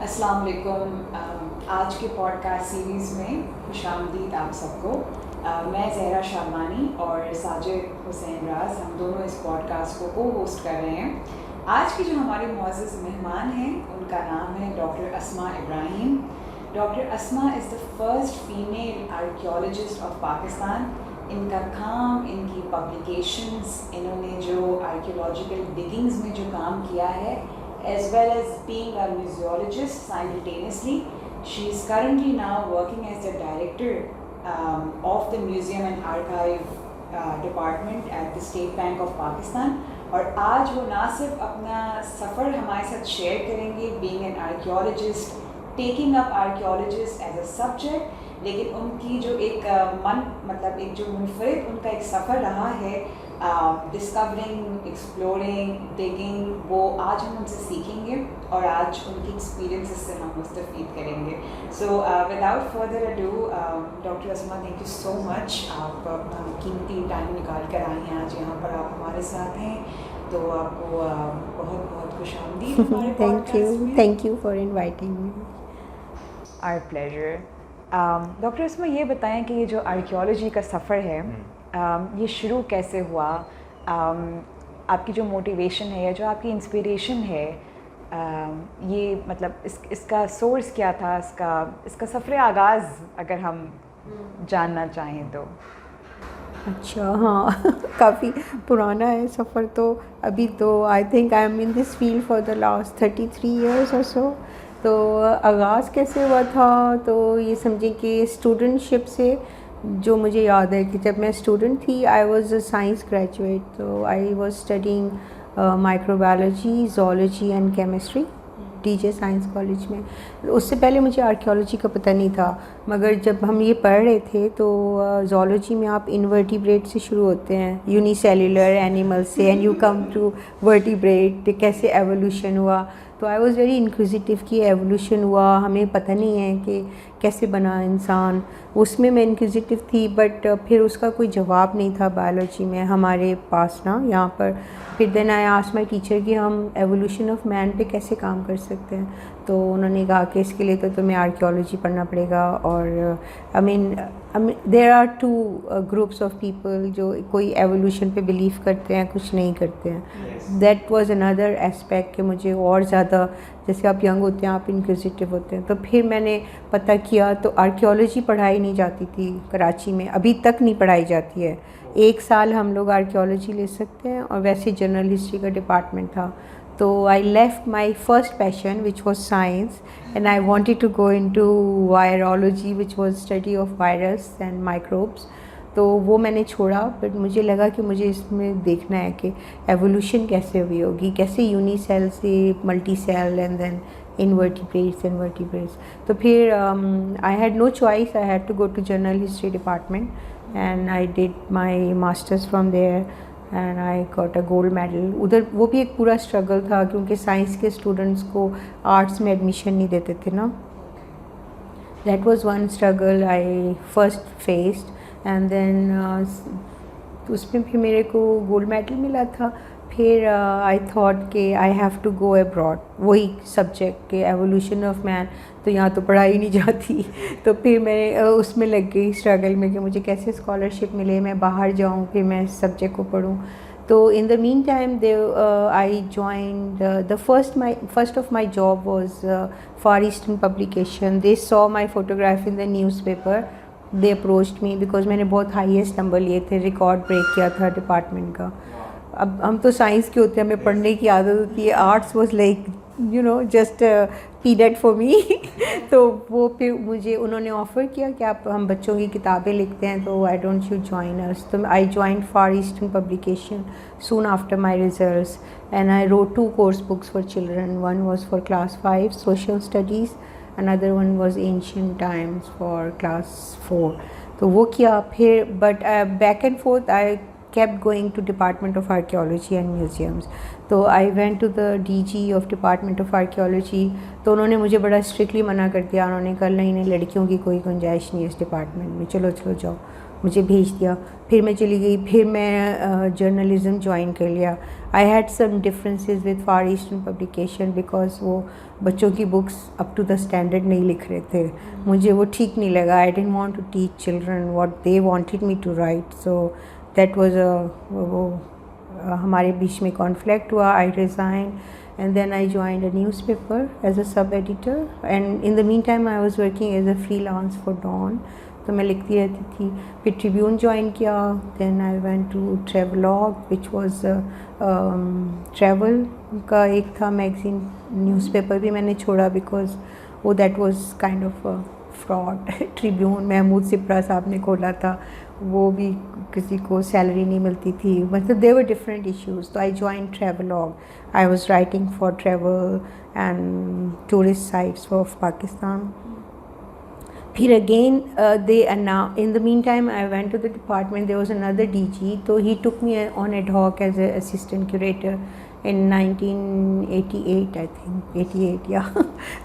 अस्सलाम वालेकुम। आज के पॉडकास्ट सीरीज़ में खुशामदीद आप सबको। मैं ज़हरा शाबानी और साजिद हुसैन राज, हम दोनों इस पॉडकास्ट को होस्ट कर रहे हैं। आज के जो हमारे मुअज़्ज़ज़ मेहमान हैं उनका नाम है doctor Asma Ibrahim. Doctor Asma is the first female archaeologist of Pakistan. इनका काम, इनकी पब्लिकेशंस, इन्होंने जो आर्कियोलॉजिकल डिगिंग्स में जो काम किया है, as well as being a museologist simultaneously. She is currently now working as the director of the Museum and Archive Department at the State Bank of Pakistan. और आज वो ना सिर्फ अपना सफ़र हमारे साथ शेयर करेंगे, being an archaeologist, taking up archaeologist as a subject, लेकिन उनकी जो एक एक जो मुनफरिद उनका एक सफ़र रहा है डिस्कवरिंग, एक्सप्लोरिंग, डिगिंग, वो आज हम उनसे सीखेंगे और आज उनकी एक्सपीरियंसेस से हम मुस्तफ़ीद करेंगे। So without further ado, doctor Asma, thank you so much. आप अपना कीमती टाइम निकाल कर आए हैं, आज यहाँ पर आप हमारे साथ हैं, तो आपको बहुत बहुत खुशामदीद हमारे पॉडकास्ट में। Thank you for inviting me. Our pleasure. Doctor Asma, ये बताएं कि ये जो आर्कियोलॉजी का सफ़र है, ये शुरू कैसे हुआ? आपकी जो मोटिवेशन है या जो आपकी इंस्पिरेशन है, ये मतलब इसका सोर्स क्या था, इसका सफ़र आगाज़ अगर हम जानना चाहें तो। अच्छा, हाँ काफ़ी पुराना है सफ़र तो। अभी तो I think I am in this field for the last 33 years और सो। तो आगाज़ कैसे हुआ था, तो ये समझें कि स्टूडेंटशिप से जो मुझे याद है कि जब मैं स्टूडेंट थी, I was a science graduate, तो I was studying microbiology, zoology and chemistry DJ science college में। उससे पहले मुझे आर्कियोलॉजी का पता नहीं था, मगर जब हम ये पढ़ रहे थे तो ज़ूलॉजी में आप इनवर्टिब्रेट से शुरू होते हैं, यूनिसेल्युलर एनिमल से, and you come to vertebrate, कैसे एवोल्यूशन हुआ। तो आई वॉज़ वेरी इंक्विजिटिव कि एवोल्यूशन हुआ, हमें पता नहीं है कि कैसे बना इंसान, उसमें मैं इंक्विजिटिव थी। बट फिर उसका कोई जवाब नहीं था बायोलॉजी में हमारे पास ना यहाँ पर। फिर then I asked my teacher कि हम एवोल्यूशन ऑफ मैन पे कैसे काम कर सकते हैं, तो उन्होंने कहा कि इसके लिए तो तुम्हें आर्कियोलॉजी पढ़ना पड़ेगा। और I mean there are two groups of people, जो कोई एवोल्यूशन पे बिलीव करते हैं, कुछ नहीं करते हैं। दैट वाज अनदर एस्पेक्ट कि मुझे और ज़्यादा, जैसे आप यंग होते हैं, आप इंक्विजिटिव होते हैं। तो फिर मैंने पता किया, तो आर्कियोलॉजी पढ़ाई नहीं जाती थी कराची में, अभी तक नहीं पढ़ाई जाती है। 1 साल हम लोग आर्कियोलॉजी ले सकते हैं, और वैसे जनरल हिस्ट्री का डिपार्टमेंट था। तो I left my first passion which was science, and I wanted to go into virology which was study of virus and microbes. तो वो मैंने छोड़ा, बट मुझे लगा कि मुझे इसमें देखना है कि एवोल्यूशन कैसे हुई होगी, कैसे यूनिसेल से multi cell and then invertebrates. तो फिर I had no choice, I had to go to general history department, and I did my masters from there, and I got a gold medal उधर। वो भी एक पूरा struggle था, क्योंकि science के स्टूडेंट्स को आर्ट्स में एडमिशन नहीं देते थे ना। That was one struggle I first faced, and then उसमें फिर मेरे को गोल्ड मेडल मिला था। फिर आई थॉट कि I have to go abroad, वही सब्जेक्ट के एवोल्यूशन ऑफ मैन, तो यहाँ तो पढ़ाई नहीं जाती। तो फिर मैं उसमें लग गई स्ट्रगल में कि मुझे कैसे स्कॉलरशिप मिले, मैं बाहर जाऊँ, फिर मैं इस सब्जेक्ट को पढ़ूँ। तो इन the mean time I joined the first of my job was far eastern publication. They saw my photograph in the newspaper, they approached me because मैंने बहुत हाईएस्ट नंबर लिए थे, रिकॉर्ड ब्रेक किया था डिपार्टमेंट का। अब हम तो साइंस के होते हैं, हमें पढ़ने की आदत होती है, arts was like you know just period for me. तो वो फिर मुझे उन्होंने ऑफ़र किया कि आप, हम बच्चों की किताबें लिखते हैं, तो I don't you join us. तो I joined far eastern publication soon after my results, and I wrote 2 course books for children. One was for class 5 social studies, another one was ancient times for class 4। तो वो किया फिर, but back and forth I kept going to Department of Archaeology and Museums। तो I went to the DG of Department of Archaeology, तो उन्होंने मुझे बड़ा strictly मना कर दिया। उन्होंने कहा नहीं नहीं, लड़कियों की कोई गुंजाइश नहीं है इस डिपार्टमेंट में, चलो चलो जाओ। मुझे भेज दिया। फिर मैं चली गई, फिर मैं जर्नलिज़म ज्वाइन कर लिया। I had some differences with Far eastern Publication because वो बच्चों की books up to the standard नहीं लिख रहे थे। मुझे वो ठीक नहीं लगा। I didn't want to teach children what they wanted me to write, so that was वो हमारे बीच में कॉन्फ्लिक्ट हुआ। I resign and then I joined a newspaper as a sub editor, and in the meantime I was working as a freelance for Dawn, तो मैं लिखती रहती थी। फिर ट्रिब्यून ज्वाइन किया, then I went to Travelog which was travel का एक था मैगज़ीन। न्यूज़पेपर भी मैंने छोड़ा बिकॉज वो that was kind of fraud. Tribune Mahmood Sipra sahab ने खोला था, वो भी किसी को सैलरी नहीं मिलती थी, मतलब देयर वर डिफरेंट इश्यूज़। तो I join travelogue. I was writing for travel and tourist sites of Pakistan. फिर again they in the mean time I went to the department, there was another DG, तो he took me on ad hoc as a assistant curator in 1988 I think 88 या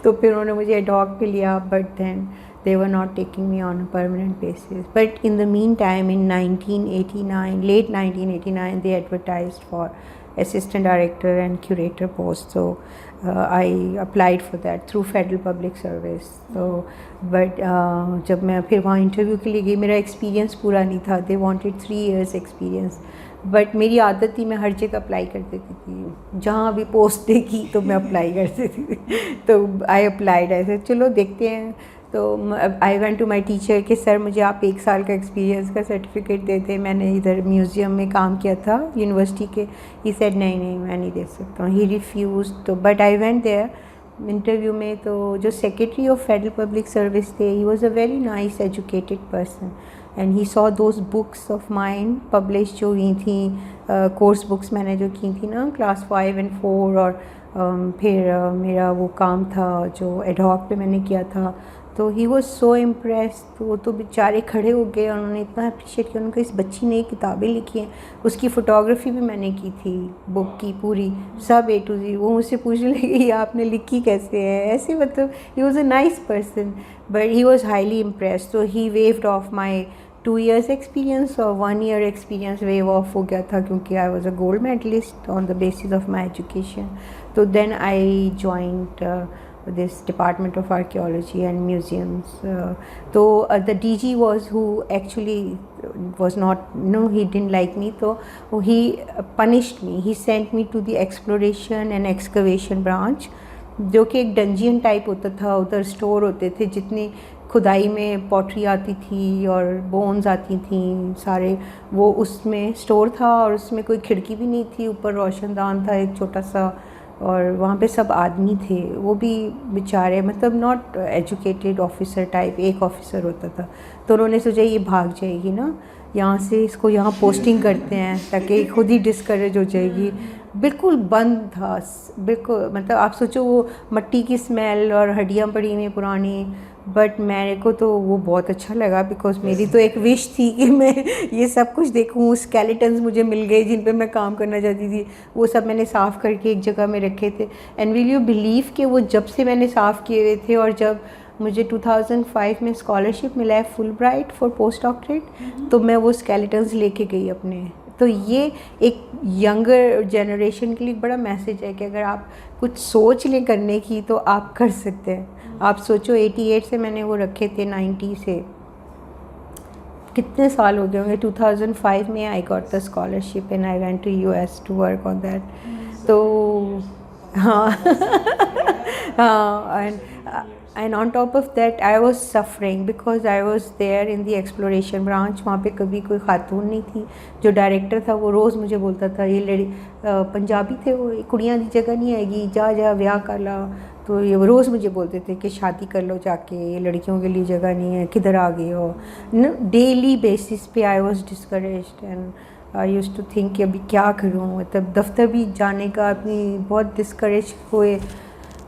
तो फिर उन्होंने मुझे add hoc पे लिया, but then they were not taking me on a permanent basis. But in the meantime, in 1989, late 1989, they advertised for assistant director and curator post. So I applied for that through Federal Public Service. So but जब मैं फिर वहाँ interview के लिए गई, मेरा experience पूरा नहीं था। They wanted 3 years experience. But मेरी आदत थी, मैं हर जगह अप्लाई कर देती थी, जहाँ भी पोस्ट देखी तो मैं अप्लाई कर देती थी। तो आई अप्लाइड, ऐसे चलो देखते हैं। तो I went to my teacher कि सर मुझे आप 1 साल का एक्सपीरियंस का सर्टिफिकेट देते, मैंने इधर म्यूज़ियम में काम किया था यूनिवर्सिटी के। ही सेड नहीं मैं नहीं दे सकता हूँ। He refuse. तो but I went there interview में, तो जो secretary of federal public service थे, he was a very nice educated person and he saw those books of mine publish जो हुई थी, कोर्स बुक्स मैंने जो की थी ना क्लास 5 और 4, और फिर मेरा वो काम था जो एडहॉक पे मैंने किया था। तो ही वॉज सो इम्प्रेस्ड। तो वो तो बेचारे खड़े हो गए, उन्होंने इतना अप्रिशिएट किया। उनको इस बच्ची ने किताबें लिखी हैं, उसकी फ़ोटोग्राफी भी मैंने की थी बुक की पूरी, सब A to Z। वो मुझसे पूछने लगे आपने लिखी कैसे है, ऐसे मतलब he was a nice person, but he was highly impressed. तो he waved off my 2 years experience, और 1 year एक्सपीरियंस वेव ऑफ हो गया था क्योंकि I was a gold medalist on the basis of my education. तो then I joined this Department of Archaeology and Museums. So the DG was who actually was not, he didn't like me, so he punished me. He sent me to the Exploration and Excavation branch, जो कि एक dungeon type होता था। उधर store होते थे, जितनी खुदाई में पॉटरी आती थी और बोन्स आती थी सारे, वो उसमें स्टोर था। और उसमें कोई खिड़की भी नहीं थी, ऊपर रोशनदान था एक छोटा सा, और वहाँ पे सब आदमी थे, वो भी बेचारे मतलब नॉट एजुकेटेड ऑफिसर टाइप। एक ऑफिसर होता था, तो उन्होंने सोचा ये भाग जाएगी ना यहाँ से, इसको यहाँ पोस्टिंग करते हैं ताकि खुद ही डिस्करेज हो जाएगी। बिल्कुल बंद था, बिल्कुल मतलब आप सोचो वो मट्टी की स्मेल और हड्डियाँ पड़ी हुई पुरानी। बट मेरे को तो वो बहुत अच्छा लगा बिकॉज मेरी तो एक विश थी कि मैं ये सब कुछ देखूँ। स्केलेटन्स मुझे मिल गए जिन पे मैं काम करना चाहती थी, वो सब मैंने साफ़ करके एक जगह में रखे थे। एंड विल यू बिलीव कि वो जब से मैंने साफ़ किए हुए थे, और जब मुझे 2005 में स्कॉलरशिप मिला है full bright for post doctorate, तो मैं वो स्केलेटन्स लेके गई अपने। तो ये एक यंगर जनरेशन के लिए बड़ा मैसेज है कि अगर आप कुछ सोच लें करने की तो आप कर सकते हैं। आप सोचो 88 से मैंने वो रखे थे, 90 से कितने साल हो गए होंगे। 2005 में I got the scholarship and I went to US to work on that. तो हाँ हाँ, and on top of that I was suffering because I was there in the exploration branch। वहाँ पे कभी कोई खातून नहीं थी। जो डायरेक्टर था वो रोज़ मुझे बोलता था, ये पंजाबी थे वो, कुड़ियाँ की जगह नहीं आएगी, जा ब्याह कर ला। तो ये वो रोज़ मुझे बोलते थे कि शादी कर लो जाके, ये लड़कियों के लिए जगह नहीं है, किधर आ गई हो। डेली बेसिस पे I was discouraged and I used to think कि अभी क्या करूँ। मतलब दफ्तर भी जाने का अपनी बहुत डिस्करेज हुए।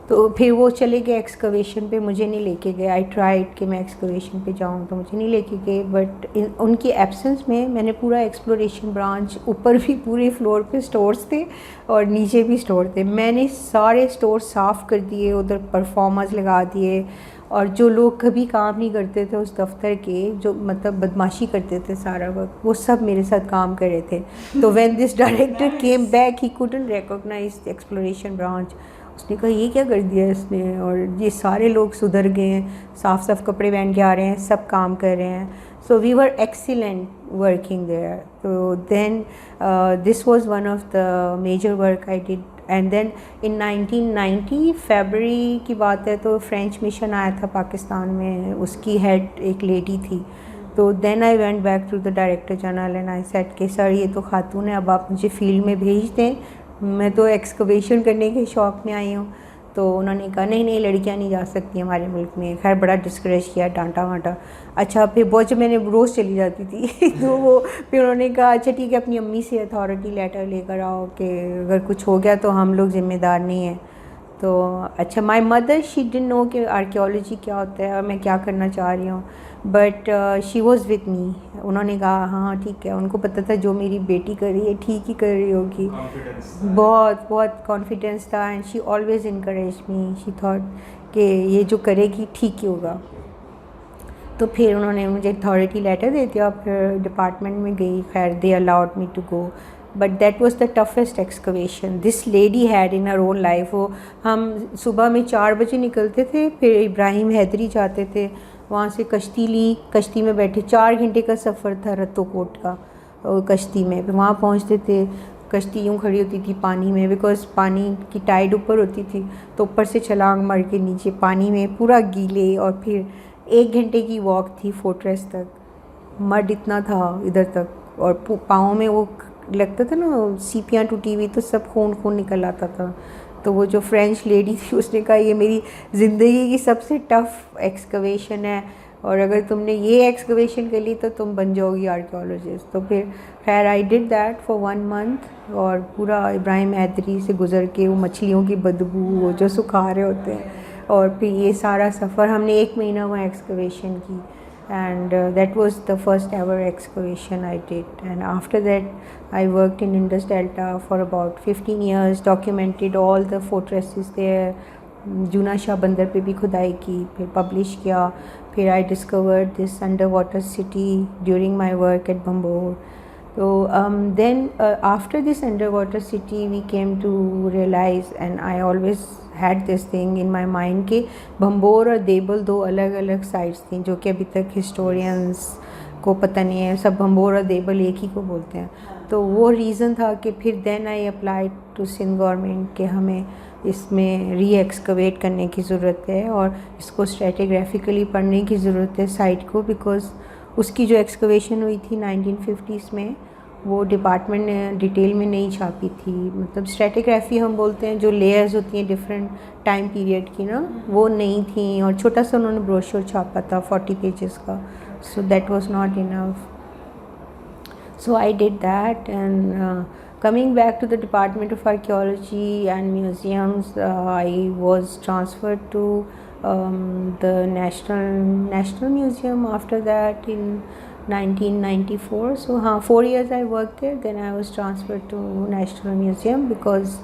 तो फिर वो चले गए एक्सकवेशन पे, मुझे नहीं लेके गए। आई ट्राइड कि मैं एक्सकवेशन पे जाऊँ, तो मुझे नहीं लेके गए। बट उनकी एब्सेंस में मैंने पूरा एक्सप्लोरेशन ब्रांच, ऊपर भी पूरे फ्लोर पे स्टोर्स थे और नीचे भी स्टोर थे, मैंने सारे स्टोर साफ़ कर दिए, उधर परफॉर्मर्स लगा दिए और जो लोग कभी काम नहीं करते थे उस दफ्तर के, जो मतलब बदमाशी करते थे सारा वक्त, वो सब मेरे साथ काम कर रहे थे। तो when this director came back he couldn't recognise the exploration branch. उसने कहा ये क्या कर दिया इसने, और ये सारे लोग सुधर गए हैं, साफ साफ कपड़े पहन के आ रहे हैं, सब काम कर रहे हैं। So we were excellent working there. तो then this was one of the major work I did. And then in 1990 फरवरी की बात है, तो फ्रेंच मिशन आया था पाकिस्तान में, उसकी हेड एक लेडी थी। तो then I went back to the director general and I said कि सर ये तो खातून है, अब आप मुझे फील्ड में भेज दें, मैं तो एक्सकवेशन करने के शौक़ में आई हूँ। तो उन्होंने कहा नहीं नहीं, लड़कियाँ नहीं जा सकती हमारे मुल्क में। खैर बड़ा डिस्करेज किया, डांटा वांटा। अच्छा फिर बहुत, जब मैंने रोज़ चली जाती थी तो वो फिर उन्होंने कहा अच्छा ठीक है, अपनी अम्मी से अथॉरिटी लेटर लेकर आओ कि अगर कुछ हो गया तो हम लोग ज़िम्मेदार नहीं हैं। तो अच्छा, my mother she didn't know कि आर्कियोलॉजी क्या होता है और मैं क्या करना चाह रही हूँ, but she was with me. उन्होंने कहा हाँ ठीक है, उनको पता था जो मेरी बेटी कर रही है ठीक ही कर रही होगी। बहुत बहुत कॉन्फिडेंस था and she always encourage me. She thought कि ये जो करेगी ठीक ही होगा। तो फिर उन्होंने मुझे अथॉरिटी लेटर दे दिया, फिर डिपार्टमेंट में गई। खैर they allowed me to go, but that was the toughest excavation this lady had in her own life. वो हम सुबह में 4 बजे निकलते थे, फिर इब्राहिम हैदरी जाते थे, वहाँ से कश्ती ली, कश्ती में बैठे, 4 घंटे का सफ़र था रत्तो कोट का कश्ती में। फिर वहाँ पहुँचते थे, कश्ती यूँ खड़ी होती थी पानी में, बिकॉज़ पानी की टाइड ऊपर होती थी, तो ऊपर से छलांग मार के नीचे पानी में पूरा गीले। और फिर 1 घंटे की वॉक थी फोर्ट्रेस तक, मड इतना था इधर तक, और पाँव में वो लगता था ना सीपियाँ टूटी हुई, तो सब खून खून निकल आता था। तो वो जो फ्रेंच लेडी थी उसने कहा ये मेरी ज़िंदगी की सबसे टफ़ एक्सकवेशन है, और अगर तुमने ये एक्सकवेशन कर ली तो तुम बन जाओगी आर्कियोलॉजिस्ट। तो फिर खैर I did that for 1 month, और पूरा इब्राहिम हैदरी से गुज़र के वो मछलियों की बदबू वो जो सुखा रहे होते हैं, और फिर ये सारा सफ़र हमने 1 महीना वहाँ एक्सकवेशन की। And that was the first ever excavation I did. And after that I worked in Indus Delta for about 15 years, documented all the fortresses there. जूना शाह बंदर पे भी खुदाई की, फिर पब्लिश किया। फिर I discovered this underwater city during my work at Bambor. So then after this underwater city we came to realize, and I always had this thing in my mind कि भंबोर और देबल 2 अलग अलग साइट्स थी, जो कि अभी तक हिस्टोरियंस को पता नहीं है। सब भंबोर और देबल एक ही को बोलते हैं। तो वो रीज़न था कि फिर then I apply to Sindh government कि हमें इसमें री एक्सकवेट करने की ज़रूरत है और इसको स्ट्रेटिग्राफिकली पढ़ने की ज़रूरत है साइट को, बिकॉज़ उसकी जो एक्सकवेशन हुई थी 1950s में, वो डिपार्टमेंट ने डिटेल में नहीं छापी थी। मतलब स्ट्रेटिग्राफी हम बोलते हैं, जो लेयर्स होती हैं डिफरेंट टाइम पीरियड की ना, वो नहीं थी, और छोटा सा उन्होंने ब्रोशर छापा था 40 पेजेस का। सो that was not enough. So I did that, and coming back to the Department of Archaeology and Museums, I was transferred to the National Museum after that in 1994. So 4 years I worked there. Then I was transferred to National Museum because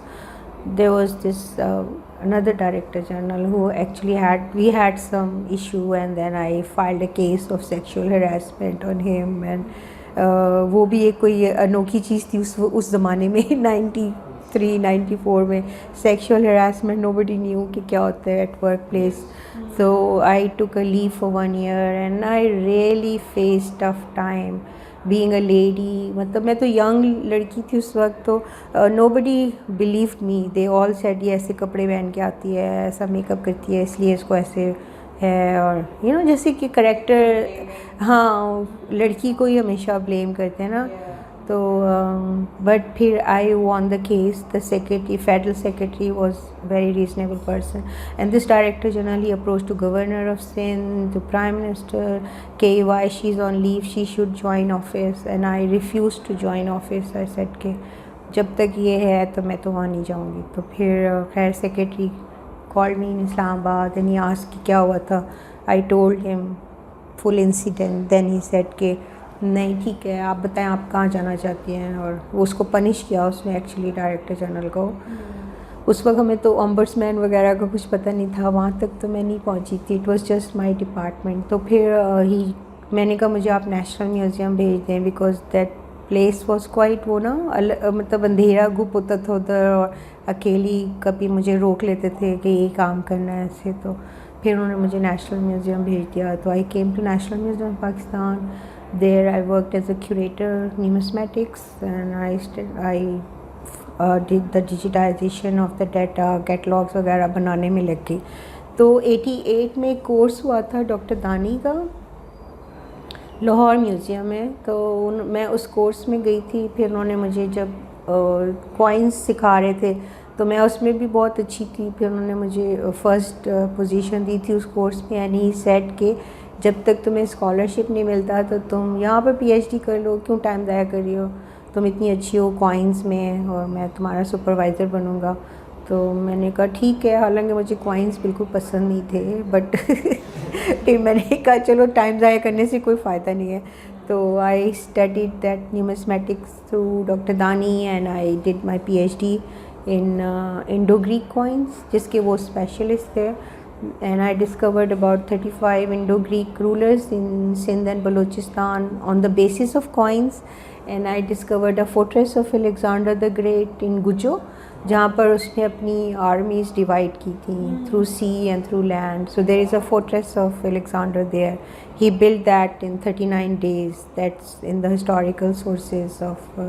there was this another Director General who actually we had some issue, and then I filed a case of sexual harassment on him. And वो भी एक कोई अनोखी चीज़ थी उस ज़माने में 93-94 में, सेक्शुअल हरासमेंट नोबडी न्यू कि क्या होता है at work place. So I took a leave for 1 year and I really face tough time being a lady. मतलब मैं तो यंग लड़की थी उस वक्त, तो nobody believed me. They all said ये ऐसे कपड़े पहन के आती है, ऐसा मेकअप करती है, इसलिए इसको ऐसे है। और जैसे कि करेक्टर, हाँ, लड़की को ही हमेशा ब्लेम करते हैं ना। तो बट फिर I won the case. The secretary, federal secretary was very reasonable person, and this director generally approach to governor of Sindh, to prime minister के why she is on leave, she should join office, and I refuse to join office. I said के जब तक ये है तो मैं तो वहाँ नहीं जाऊँगी। तो फिर खैर secretary called me in Islamabad and he asked कि क्या हुआ था। I told him full incident. Then he said कि नहीं ठीक है, आप बताएं आप कहाँ जाना चाहती हैं, और वो उसको पनिश किया उसने एक्चुअली डायरेक्टर जनरल को। उस वक्त हमें तो ओम्बड्समैन वगैरह का कुछ पता नहीं था, वहाँ तक तो मैं नहीं पहुँची थी, it was just my department. तो फिर मैंने कहा मुझे आप नेशनल म्यूज़ियम भेज दें, because that place was quite वो ना मतलब अंधेरा गुप होता था उधर, और अकेली कभी मुझे रोक लेते थे कि ये काम करना है ऐसे। तो फिर उन्होंने मुझे नेशनल म्यूज़ियम भेज दिया। तो I came to national museum Pakistan. There I worked as a curator numismatics and I did the digitization of the data, catalogues वगैरह बनाने में लग गई। तो 88 में कोर्स हुआ था डॉक्टर दानी का, लाहौर म्यूज़ियम में। तो मैं उस कोर्स में गई थी। फिर उन्होंने मुझे जब कॉइन्स सिखा रहे थे तो मैं उसमें भी बहुत अच्छी थी। फिर उन्होंने मुझे फ़र्स्ट पोजीशन दी थी उस कोर्स में, यानी ही सेट के जब तक तुम्हें स्कॉलरशिप नहीं मिलता तो तुम यहाँ पर पीएचडी कर लो, क्यों टाइम ज़ाया कर रही हो, तुम इतनी अच्छी हो कॉइन्स में और मैं तुम्हारा सुपरवाइज़र बनूँगा। तो मैंने कहा ठीक है, हालांकि मुझे कॉइन्स बिल्कुल पसंद नहीं थे, बट फिर मैंने कहा चलो टाइम ज़ाया करने से कोई फ़ायदा नहीं है। तो I studied that numismatics through doctor Dani and I did my PhD in Indo Greek coins, जिसके वो स्पेशलिस्ट थे। and I discovered about 35 Indo-Greek rulers in Sindh and Balochistan on the basis of coins, and I discovered a fortress of Alexander the Great in Gujo, जहाँ पर उसने अपनी armies divide की थी through sea and through land. So there is a fortress of Alexander there. He built that in 39 days. That's in the historical sources of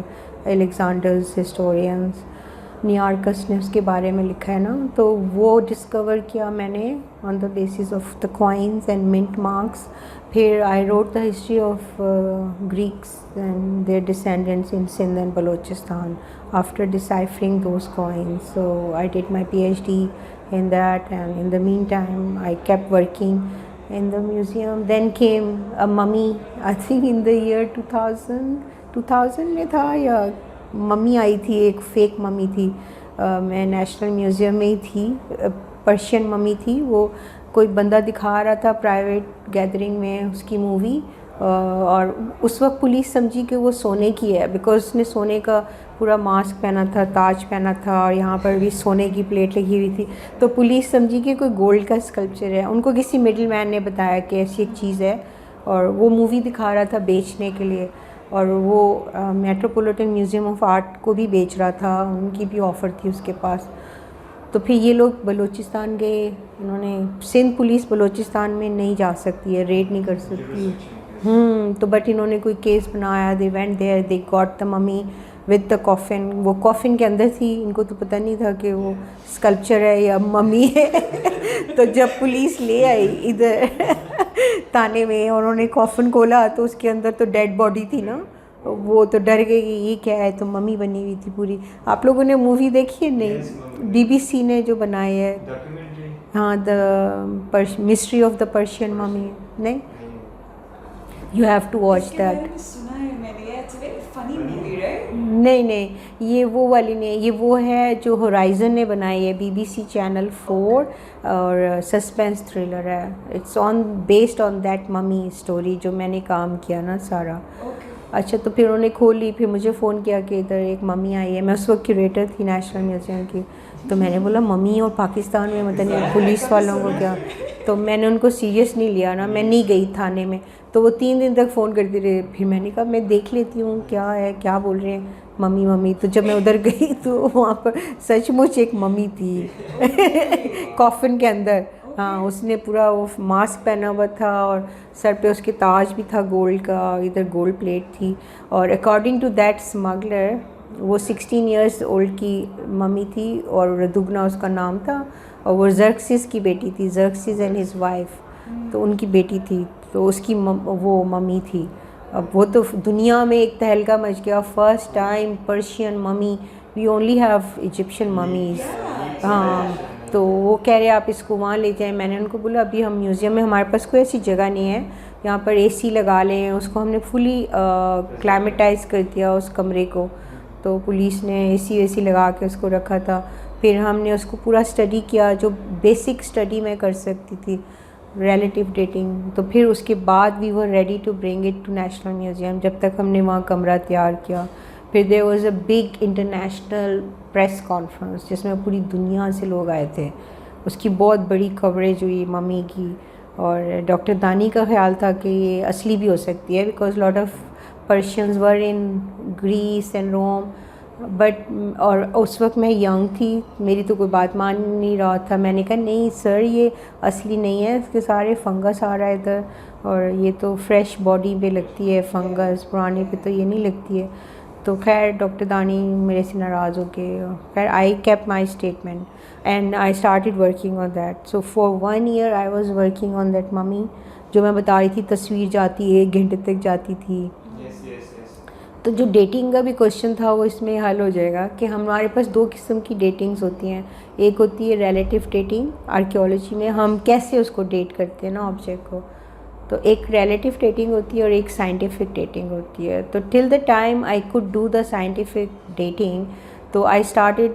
Alexander's historians. नियार्कस ने उसके बारे में लिखा है ना, तो वो डिस्कवर किया मैंने on the basis of the coins and mint marks. फिर I wrote the history of Greeks and their descendants in Sindh and Balochistan after deciphering those coins. So I did my PhD in that, and in the meantime I kept working in the museum. Then came a mummy, I think in the year 2000 में था, या mummy आई थी, एक fake mummy थी। मैं national museum में ही थी, Persian mummy थी। वो कोई बंदा दिखा रहा था प्राइवेट गैदरिंग में उसकी मूवी, और उस वक्त पुलिस समझी कि वो सोने की है, बिकॉज उसने सोने का पूरा मास्क पहना था, ताज पहना था, और यहाँ पर भी सोने की प्लेट लगी हुई थी। तो पुलिस समझी कि कोई गोल्ड का स्कल्पचर है। उनको किसी मिडिल मैन ने बताया कि ऐसी एक चीज़ है, और वो मूवी दिखा रहा था बेचने के लिए, और वो मेट्रोपॉलिटन म्यूज़ियम ऑफ आर्ट को भी बेच रहा था, उनकी भी ऑफ़र थी उसके पास। तो फिर ये लोग बलूचिस्तान गए। इन्होंने, सिंध पुलिस बलूचिस्तान में नहीं जा सकती है, रेड नहीं कर सकती। तो बट इन्होंने कोई केस बनाया, they went there, they got the mummy with the coffin. वो कॉफिन के अंदर थी, इनको तो पता नहीं था कि वो स्कल्पचर है या मम्मी है। तो जब पुलिस ले आई इधर थाने में, और उन्होंने कॉफिन खोला तो उसके अंदर तो डेड बॉडी थी ना, वो तो डर गई कि ये क्या है, तो मम्मी बनी हुई थी पूरी। आप लोगों ने मूवी देखी है? नहीं, बीबीसी ने जो बनाई है, हाँ, the mystery of the Persian mummy. नहीं, you have to watch that. नहीं, ये वो वाली नहीं, ये वो है जो होराइजन ने बनाई है, बीबीसी चैनल 4, और सस्पेंस थ्रिलर है। It's on based on that mummy story जो मैंने काम किया ना सारा। अच्छा, तो फिर उन्होंने खोली, फिर मुझे फ़ोन किया कि इधर एक मम्मी आई है। मैं उस वक्त क्यूरेटर थी नेशनल म्यूज़ियम की। तो मैंने बोला मम्मी और पाकिस्तान में मतलब नहीं, पुलिस वालों को क्या। तो मैंने उनको सीरियस नहीं लिया ना, मैं नहीं गई थाने में। तो वो 3 दिन तक फ़ोन करती रही। फिर मैंने कहा मैं देख लेती हूँ क्या है, क्या बोल रहे हैं मम्मी मम्मी। तो जब मैं उधर गई तो वहाँ पर सचमुच एक मम्मी थी कॉफिन के अंदर। हाँ, उसने पूरा वो मास्क पहना हुआ था, और सर पे उसके ताज भी था गोल्ड का, इधर गोल्ड प्लेट थी। और अकॉर्डिंग टू दैट स्मगलर, वो 16 इयर्स ओल्ड की मम्मी थी, और दुगना उसका नाम था, और वो जर्क्सिस की बेटी थी, जर्क्सिस एंड हिज वाइफ, तो उनकी बेटी थी। तो उसकी वो मम्मी थी। अब वो तो दुनिया में एक तहलका मच गया, first time Persian mummy, we only have Egyptian mummies. हाँ, तो वो कह रहे आप इसको वहाँ ले जाएं। मैंने उनको बोला अभी हम म्यूज़ियम में, हमारे पास कोई ऐसी जगह नहीं है, यहाँ पर एसी लगा लें। उसको हमने फुली क्लाइमेटाइज कर दिया उस कमरे को। तो पुलिस ने एसी वेसी लगा के उसको रखा था। फिर हमने उसको पूरा स्टडी किया, जो बेसिक स्टडी मैं कर सकती थी, रिलेटिव डेटिंग। तो फिर उसके बाद we were ready to bring it to national museum, जब तक हमने वहाँ कमरा तैयार किया। फिर there was a big international press conference जिसमें पूरी दुनिया से लोग आए थे, उसकी बहुत बड़ी कवरेज हुई मम्मी की। और डॉक्टर दानी का ख्याल था कि ये असली भी हो सकती है, because lot of Persians were in Greece and Rome, but और उस वक्त मैं यंग थी, मेरी तो कोई बात मान नहीं रहा था। मैंने कहा नहीं सर ये असली नहीं है, इसके सारे फंगस आ रहा है इधर, और ये तो फ्रेश बॉडी पे लगती है फंगस, पुराने पे तो ये नहीं लगती है। तो खैर डॉक्टर दानी मेरे से नाराज़ हो गए। खैर I kept my statement and I started working on that. So for 1 year I was working on that mummy. जो मैं बता रही थी तस्वीर जाती 1 घंटे तक जाती थी। तो जो डेटिंग का भी क्वेश्चन था वो इसमें हल हो जाएगा कि हमारे पास 2 किस्म की डेटिंग्स होती हैं। एक होती है रिलेटिव डेटिंग, आर्कियोलॉजी में हम कैसे उसको डेट करते हैं ना ऑब्जेक्ट को, तो एक रिलेटिव डेटिंग होती है और एक साइंटिफिक डेटिंग होती है। तो till the time I could do the scientific dating, तो I started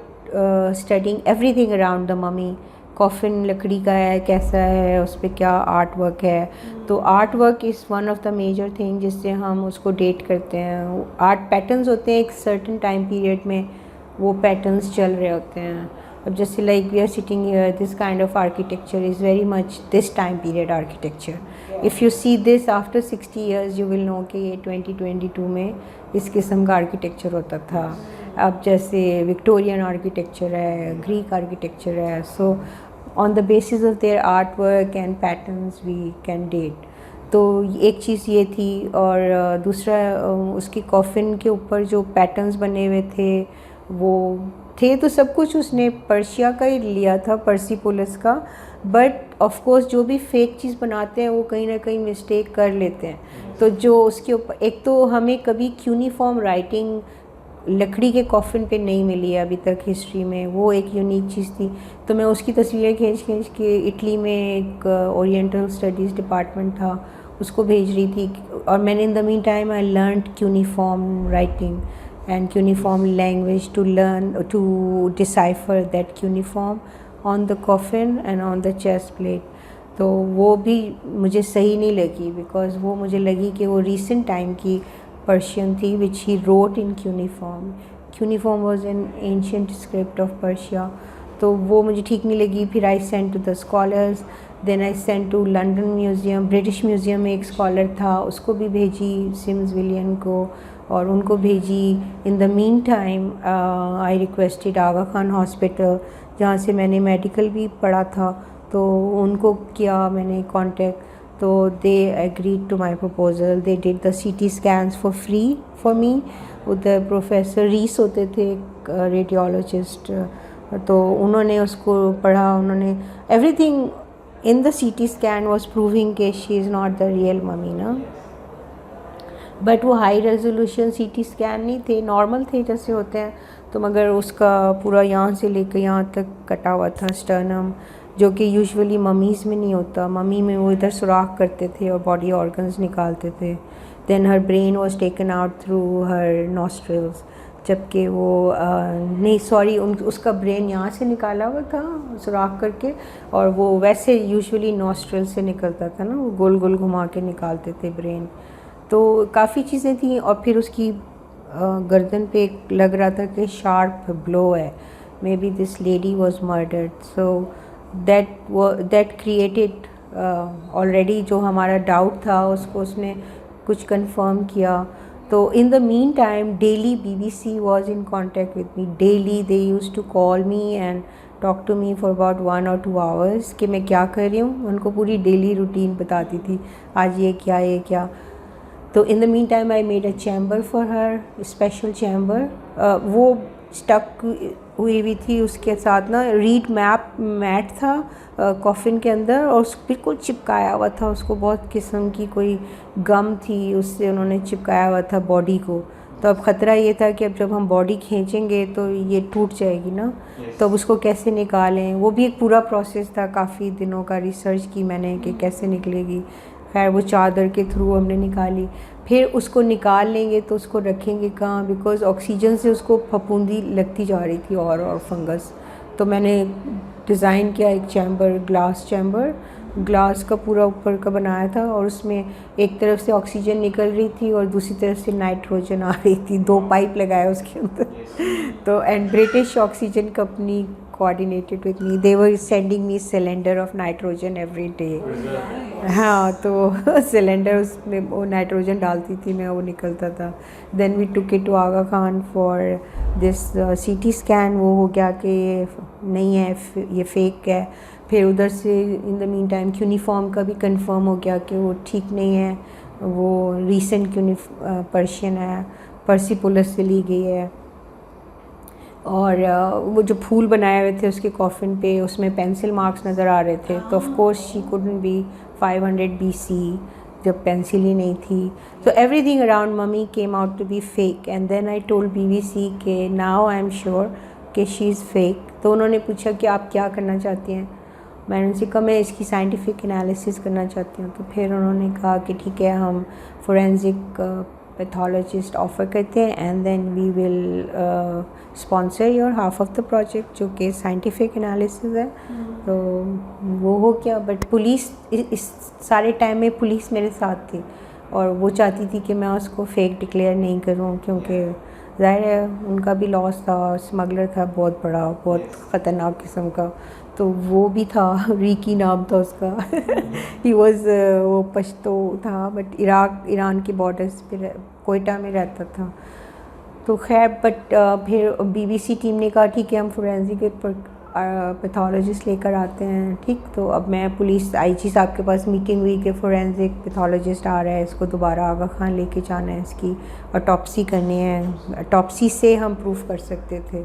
studying everything around the mummy. Coffin लकड़ी का है, कैसा है, उस पर क्या आर्ट वर्क है। तो art work is one of the major thing जिससे हम उसको डेट करते हैं। आर्ट पैटर्न्स होते हैं एक सर्टन टाइम पीरियड में, वो पैटर्न्स चल रहे होते हैं। अब जैसे like we are sitting here, this kind of architecture is very much this time period architecture. If you see this after 60 years you will know कि ये 2022 में इस किस्म का आर्किटेक्चर होता था। अब जैसे विक्टोरियन आर्किटेक्चर है, ग्रीक आर्किटेक्चर है। सो on the basis of their artwork and patterns we can date। तो एक चीज़ ये थी। और दूसरा उसकी कॉफ़िन के ऊपर जो पैटर्न्स बने हुए थे वो थे, तो सब कुछ उसने पर्शिया का ही लिया था, पर्सिपोलिस का। बट ऑफ कोर्स जो भी फेक चीज़ बनाते हैं वो कहीं ना कहीं मिस्टेक कर लेते हैं। तो जो उसके ऊपर, एक तो हमें कभी यूनिफॉर्म राइटिंग लकड़ी के कॉफ़िन पे नहीं मिली है अभी तक हिस्ट्री में, वो एक यूनिक चीज़ थी। तो मैं उसकी तस्वीरें खींच के इटली में एक ओरिएंटल स्टडीज़ डिपार्टमेंट था उसको भेज रही थी। और मैंने in the mean time I learned cuneiform writing and cuneiform language to learn to decipher that cuneiform on the coffin and on the chest plate. तो वो भी मुझे सही नहीं लगी, बिकॉज़ वो मुझे लगी कि वो रीसेंट टाइम की पर्शियन थी which he wrote in cuneiform। Cuneiform was an ancient script of Persia। तो वो मुझे ठीक नहीं लगी। फिर I sent to the scholars, then I sent to London museum, British museum में एक स्कॉलर था उसको भी भेजी, सिम्स विलियन को, और उनको भेजी। In the mean time I requested Aga Khan hospital जहाँ से मैंने मेडिकल भी पढ़ा था, तो उनको किया मैंने कांटेक्ट। तो they agreed to my proposal. They did the CT scans for free for me. उधर प्रोफेसर रीस होते थे रेडियोलॉजिस्ट, तो उन्होंने उसको पढ़ा। उन्होंने everything in the CT scan was proving कि she is not the real mummy ना। बट वो हाई रेजोल्यूशन CT स्कैन नहीं थे, नॉर्मल थे जैसे होते हैं। तो मगर उसका पूरा यहाँ से लेकर यहाँ तक कटा हुआ था स्टर्नम, जो कि यूजुअली मम्मीज़ में नहीं होता। मम्मी में वो इधर सुराख करते थे और बॉडी ऑर्गन्स निकालते थे। Then her brain was taken out through her nostrils, जबकि वो नहीं सॉरी उसका ब्रेन यहाँ से निकाला हुआ था सुराख करके, और वो वैसे यूजुअली नॉस्ट्रल से निकलता था ना, वो गोल गोल घुमा के निकालते थे ब्रेन। तो काफ़ी चीज़ें थी। और फिर उसकी गर्दन पे एक लग रहा था कि शार्प ब्लो है, may be this lady was murdered. So that created already जो हमारा डाउट था उसको उसने कुछ कंफर्म किया। तो इन the mean time daily BBC was in contact with me daily। they used to call me and talk to me for about 1 or 2 hours कि मैं क्या कर रही हूँ। उनको पूरी डेली रूटीन बताती थी, आज ये क्या। तो इन the mean time I made a chamber for her, special chamber. वो स्टक हुई थी, उसके साथ ना रीड मैट था कॉफ़िन के अंदर, और बिल्कुल चिपकाया हुआ था उसको, बहुत किस्म की कोई गम थी उससे उन्होंने चिपकाया हुआ था बॉडी को। तो अब ख़तरा ये था कि अब जब हम बॉडी खींचेंगे तो ये टूट जाएगी ना। तो अब उसको कैसे निकालें, वो भी एक पूरा प्रोसेस था। काफ़ी दिनों का रिसर्च की मैंने कि कैसे निकलेगी। खैर वो चादर के थ्रू हमने निकाली। फिर उसको निकाल लेंगे तो उसको रखेंगे कहाँ, बिकॉज़ ऑक्सीजन से उसको फफूंदी लगती जा रही थी और फंगस। तो मैंने डिज़ाइन किया एक चैम्बर, ग्लास चैम्बर, ग्लास का पूरा ऊपर का बनाया था और उसमें एक तरफ से ऑक्सीजन निकल रही थी और दूसरी तरफ से नाइट्रोजन आ रही थी, 2 पाइप लगाए उसके अंदर। तो and British oxygen company coordinated with me, they were sending me cylinder of nitrogen every day। हाँ, तो सिलेंडर उसमें वो नाइट्रोजन डालती थी मैं, वो निकलता था। Then we took it to Aga Khan for this CT scan. वो हो गया कि ये नहीं है, ये फेक है। फिर उधर से इन द मीन टाइम यूनिफॉर्म का भी कंफर्म हो गया कि वो ठीक नहीं है, वो रीसेंट पर्शियन है, पर्सिपोलिस से ली गई है। और वो जो फूल बनाए हुए थे उसके कॉफिन पे, उसमें पेंसिल मार्क्स नज़र आ रहे थे। तो of course she couldn't be 500 BC जब पेंसिल ही नहीं थी। So everything around mummy came out to be fake. And then I told BBC के नाउ आई एम श्योर कि शी इज़ फेक। तो उन्होंने पूछा कि आप क्या करना चाहती हैं। मैंने उनसे कहा मैं इसकी साइंटिफिक एनालिसिस करना चाहती हूँ। तो फिर उन्होंने कहा कि ठीक है, हम फोरेंसिक पैथोलॉजिस्ट ऑफ़र करते हैं and then we will sponsor your half of the project, जो कि साइंटिफिक एनालिसिस है। तो वो हो गया। बट पुलिस इस सारे टाइम में पुलिस मेरे साथ थी और वो चाहती थी कि मैं उसको फेक डिक्लेयर नहीं करूँ, क्योंकि ज़ाहिर है उनका भी लॉस था। स्मगलर था बहुत बड़ा, बहुत ख़तरनाक किस्म का। तो वो भी था, रिकी नाम था उसका। ही वॉज वो पश्तो था, बट ईरान के बॉर्डर्स पे कोयटा में रहता था। तो खैर बट फिर BBC टीम ने कहा ठीक है, हम फोरेंसिक पैथोलॉजिस्ट लेकर आते हैं। ठीक, तो अब मैं पुलिस IG साहब के पास मीटिंग हुई कि फोरेंसिक पैथोलॉजिस्ट आ रहा है, इसको दोबारा आगा खान लेके जाना है, इसकी ऑटोप्सी करनी है, ऑटोप्सी से हम प्रूफ कर सकते थे।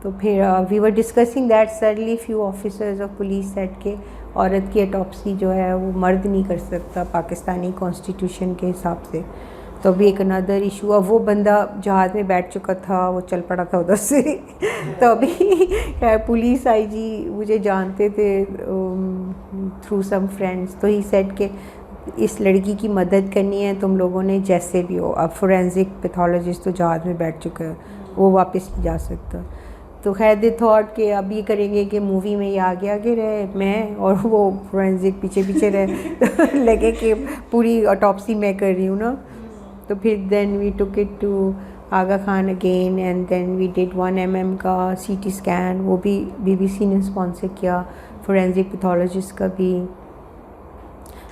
तो फिर we were discussing that, suddenly few officers of police said के औरत की ऑटोप्सी जो है वो मर्द नहीं कर सकता पाकिस्तानी कॉन्स्टिट्यूशन के हिसाब से। तो अभी एक अनदर इशू, अब वो बंदा जहाज़ में बैठ चुका था, वो चल पड़ा था उधर से। तो अभी पुलिस IG मुझे जानते थे थ्रू सम फ्रेंड्स। तो ही सेड के इस लड़की की मदद करनी है तुम लोगों ने जैसे भी हो। अब फोरेंसिक पैथोलॉजिस्ट तो जहाज़ में बैठ चुका है, वो वापस नहीं जा सकता। तो खैर दे थॉट कि अब ये करेंगे कि मूवी में ये आगे आगे रहे, मैं और वो फोरेंसिक पीछे पीछे रहे। लगे कि पूरी ऑटोप्सी मैं कर रही हूँ ना। तो फिर then we took it to Aga Khan again and then we did 1 mm का CT स्कैन। वो भी BBC ने स्पॉन्सर किया, फोरेंसिक पैथोलॉजिस्ट का भी।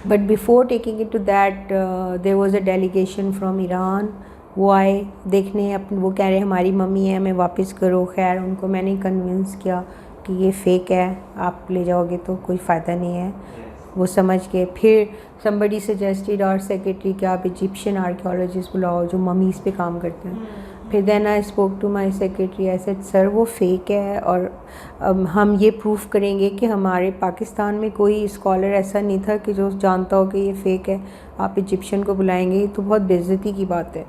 But before taking it to that there was a delegation from Iran. वो आए देखने, अपने वो कह रहे हमारी मम्मी है, हमें वापस करो। खैर उनको मैंने कन्विंस किया कि ये फ़ेक है, आप ले जाओगे तो कोई फ़ायदा नहीं है, वो समझ के। फिर somebody suggested our secretary कि आप इजिप्शियन आर्कियोलॉजिस्ट बुलाओ जो ममीज़ पे काम करते हैं। फिर then I spoke to my secretary, I said sir वो फ़ेक है और हम ये प्रूफ करेंगे कि हमारे पाकिस्तान में कोई स्कॉलर ऐसा नहीं था कि जो जानता हो कि ये फ़ेक है, आप इजिप्शियन को बुलाएंगे तो बहुत बेइज्जती की बात है।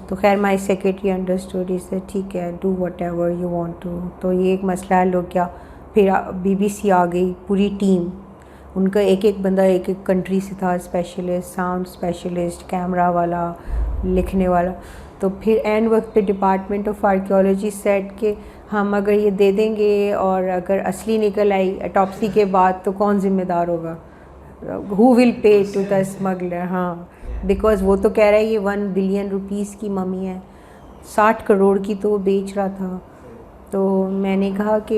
तो खैर माई सेक्रेटरी अंडरस्टूड, से ठीक है do whatever you want to. तो ये एक मसला हल हो गया। फिर BBC आ गई पूरी टीम, उनका एक एक बंदा एक एक कंट्री से था, स्पेशलिस्ट, साउंड स्पेशलिस्ट, कैमरा वाला, लिखने वाला। तो फिर एंड वक्त पे डिपार्टमेंट ऑफ आर्कियोलॉजी सेट के हम अगर ये दे देंगे और अगर असली निकल आई ऑटोप्सी के बाद तो कौन ज़िम्मेदार होगा, who will pay to the smuggler. हाँ, बिकॉज़ वो तो कह रहा है ये 1 बिलियन रुपीज़ की मम्मी है, 60 करोड़ की तो वो बेच रहा था। तो मैंने कहा कि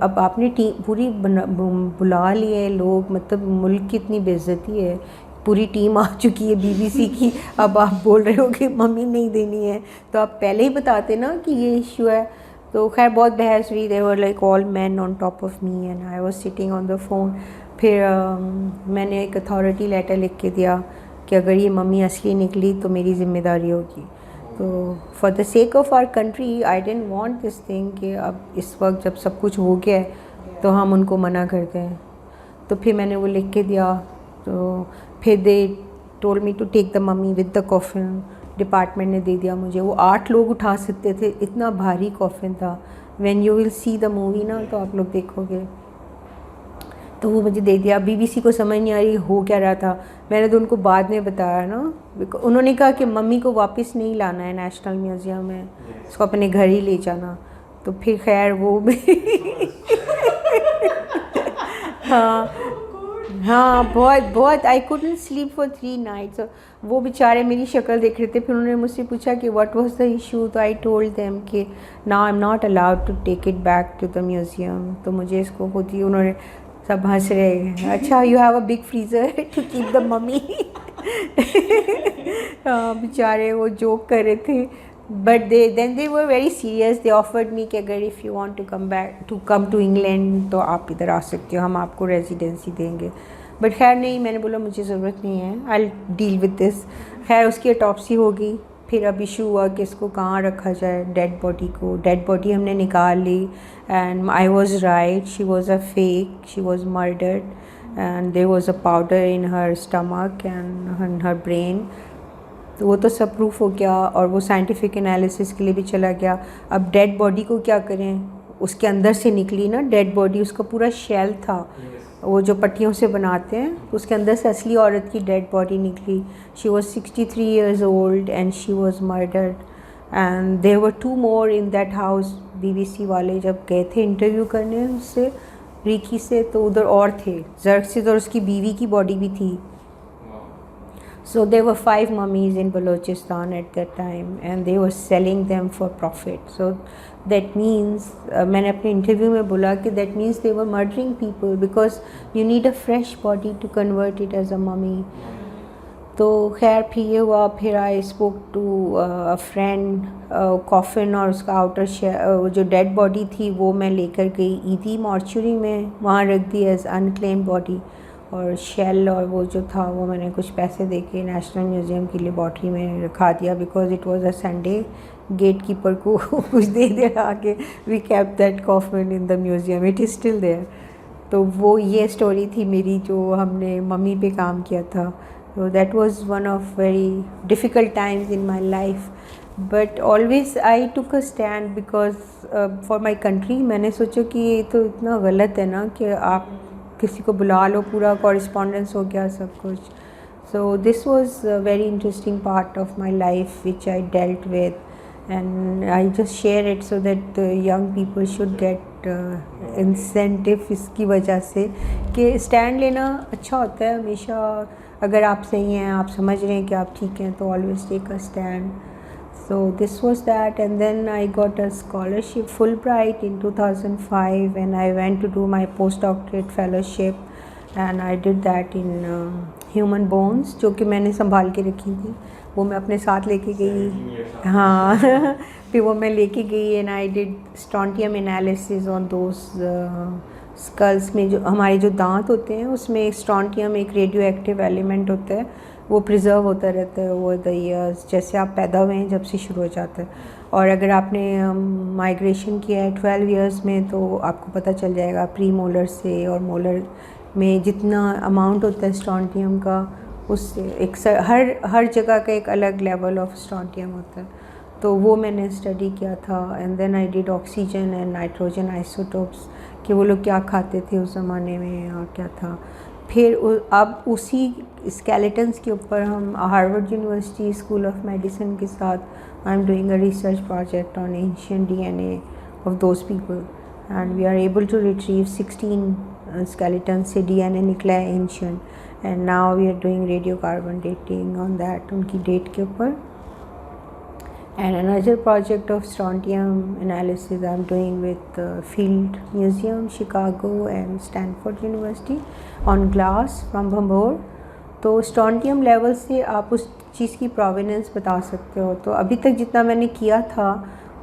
अब आपने टीम पूरी बुला ली है लोग, मतलब मुल्क की इतनी बेइज्जती है, पूरी टीम आ चुकी है BBC की, अब आप बोल रहे हो कि मम्मी नहीं देनी है, तो आप पहले ही बताते ना कि ये इशू है। तो खैर बहुत बहस हुई, they were like all man on top of me and I was sitting on the phone. फिर मैंने एक अथॉरिटी लेटर लिख के दिया कि अगर ये मम्मी असली निकली तो मेरी ज़िम्मेदारी होगी। तो for the sake of our country I don't want this thing कि अब इस वक्त जब सब कुछ हो गया है तो हम उनको मना करते हैं। तो फिर मैंने वो लिख के दिया। तो फिर they told me to take the mummy with the coffin. Department ने दे दिया मुझे, वो 8 लोग उठा सकते थे, इतना भारी कॉफिन था। When you will see the movie ना तो आप लोग देखोगे। तो वो मुझे दे दिया। BBC को समझ नहीं आ रही हो क्या रहा था, मैंने तो उनको बाद में बताया ना। उन्होंने कहा कि मम्मी को वापस नहीं लाना है नेशनल म्यूज़ियम में, इसको अपने घर ही ले जाना। तो फिर खैर वो हाँ हाँ बहुत बहुत I couldn't sleep for 3 nights. वो बेचारे मेरी शक्ल देख रहे थे, फिर उन्होंने मुझसे पूछा कि व्हाट वाज द इशू, तो आई टोल्ड देम कि now I am not allowed to take it back to the museum. तो मुझे इसको खुद ही उन्होंने सब हंस रहे हैं, अच्छा you have a big freezer to keep the mummy. बेचारे वो जोक कर रहे थे, but they were very serious. They offered me कि अगर if you want to come to England तो आप इधर आ सकते हो, हम आपको रेजिडेंसी देंगे। बट खैर नहीं, मैंने बोला मुझे ज़रूरत नहीं है, आई डील विद दिस। खैर उसकी ऑटोप्सी हो गई, फिर अब इशू हुआ कि इसको कहाँ रखा जाए, डेड बॉडी को। डेड बॉडी हमने निकाल ली and I was right, she was a fake, she was murdered and there was a powder in her stomach and in her brain. तो वो तो सब प्रूफ हो गया और वो साइंटिफिक एनालिसिस के लिए भी चला गया। अब डेड बॉडी को क्या करें, उसके अंदर से निकली ना डेड बॉडी, उसका पूरा शेल था, वो जो पट्टियों से बनाते हैं, उसके अंदर से असली औरत की डेड बॉडी निकली। She was 63 years old and she was murdered and there were 2 more in that house. BBC वाले जब गए थे इंटरव्यू करने उससे, रिकी से, तो उधर और थे, जर्कसिस और उसकी बीवी की बॉडी भी थी। So there were 5 mummies in Balochistan at that time and they were selling them for profit. So that means मैंने अपने इंटरव्यू में बोला कि that means they were murdering people because you need a fresh body to convert it as a mummy. तो खैर फिर ये हुआ, फिर I spoke to a friend, coffin और उसका आउटर जो डेड बॉडी थी वो मैं लेकर गई ईदी मॉर्चुरी में, वहाँ रख दी एज अनक्लेम बॉडी, और शेल और वो जो था वो मैंने कुछ पैसे दे के नेशनल म्यूज़ियम की लेबॉर्ट्री में रखा दिया because it was a Sunday. Gate keeper को कुछ दे दिया कि we kept that coffin in the museum, it is still there. तो वो ये स्टोरी थी मेरी जो हमने मम्मी पे काम किया था। So that was one of very difficult times in my life, but always I took a stand because for my country। मैंने सोचा कि ये तो इतना गलत है ना कि आप किसी को बुला लो, पूरा कॉरेस्पॉन्डेंस हो गया सब कुछ। So this was a very interesting part of my life which I dealt with and I just share it so that the young people should get incentive इसकी वजह से कि स्टैंड लेना अच्छा होता है हमेशा। अगर आप सही हैं, आप समझ रहे हैं कि आप ठीक हैं, तो always take a stand. So this was that, and then I got a scholarship Fulbright in 2005 and I went to do my postdoctorate fellowship and I did that in human bones, जो कि मैंने संभाल के रखी थी, वो मैं अपने साथ लेके गई। हाँ फिर वो मैं लेके गई and I did strontium analysis on those skulls में। जो हमारे जो दांत होते हैं उसमें स्ट्रॉन्टियम एक रेडियो एक्टिव एलिमेंट होता है, वो प्रिजर्व होता रहता है ओवर द ईयर्स, जैसे आप पैदा हुए हैं जब से शुरू हो जाता है। और अगर आपने माइग्रेशन किया है 12 ईयर्स में तो आपको पता चल जाएगा प्री मोलर से और मोलर में जितना अमाउंट होता है स्ट्रॉन्टियम का, उससे एक हर जगह का एक अलग लेवल ऑफ स्ट्रॉन्टियम होता है। तो वो मैंने स्टडी किया था and then I did oxygen and nitrogen isotopes कि वो लोग क्या खाते थे उस ज़माने में और क्या था। फिर अब उसी स्केलेटन्स के ऊपर हम Harvard University School of Medicine के साथ I am doing a research project on ancient DNA of those people and we are able to retrieve 16 skeletons से DNA निकला है ancient and now we are doing radio carbon dating on that, उनकी date के ऊपर। And another project of strontium analysis I'm doing with Field Museum, Chicago and Stanford University on glass from Bhambor। तो strontium level से आप उस चीज़ की प्रोवेनेंस बता सकते हो। तो अभी तक जितना मैंने किया था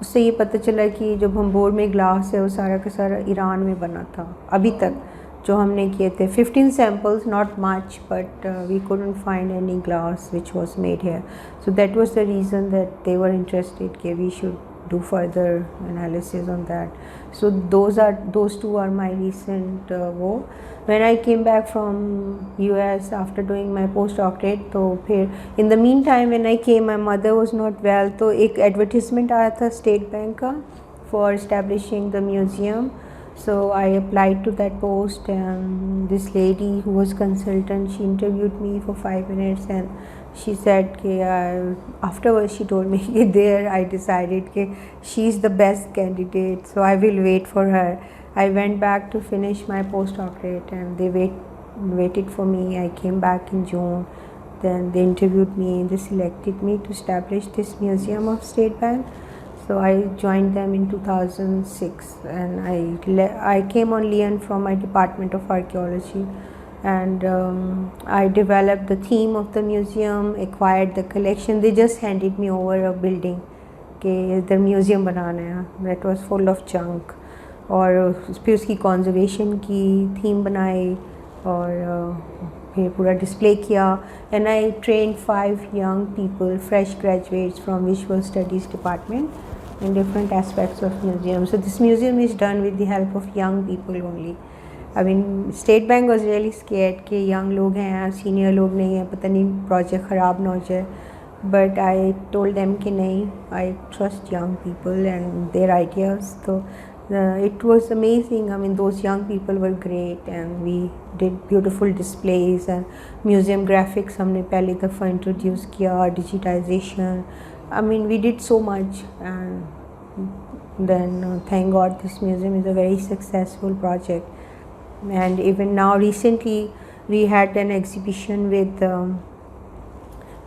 उससे ये पता चला कि जो भंबोर में ग्लास है वो सारा का सारा ईरान में बना था। अभी तक जो हमने किए थे 15 samples, not much, but we couldn't find any glass which was made here. So that was the reason that they were interested that we should do further analysis on that. So those two are my recent when I came back from US after doing my postdoctorate, तो फिर in the meantime when I came my mother was not well, तो एक advertisement आया था state bank का for establishing the museum। So I applied to that post and this lady who was consultant, she interviewed me for 5 minutes and she said कि afterwards she told me कि there I decided कि she is the best candidate, so I will wait for her। I went back to finish my postdoctorate and waited for me. I came back in June. Then they interviewed me. They selected me to establish this museum of State Bank. So I joined them in 2006, and I came on Leon from my Department of Archaeology, and I developed the theme of the museum, acquired the collection. They just handed me over a building कि इधर museum बनाना है. That was full of junk. और फिर उसकी conservation की theme बनाई और फिर पूरा डिस्प्ले किया. And I trained 5 young people, fresh graduates from Visual Studies Department in different aspects of museum. So this museum is done with the help of young people only. I mean, State Bank was really scared कि young लोग हैं, senior लोग नहीं हैं, पता नहीं project ख़राब ना हो जाए. But I told them कि नहीं, I trust young people and their ideas. So it was amazing. I mean, those young people were great, and we did beautiful displays and museum graphics. हमने पहली दफ़ा introduce किया, digitization. I mean, we did so much, and then thank God this museum is a very successful project. And even now, recently, we had an exhibition with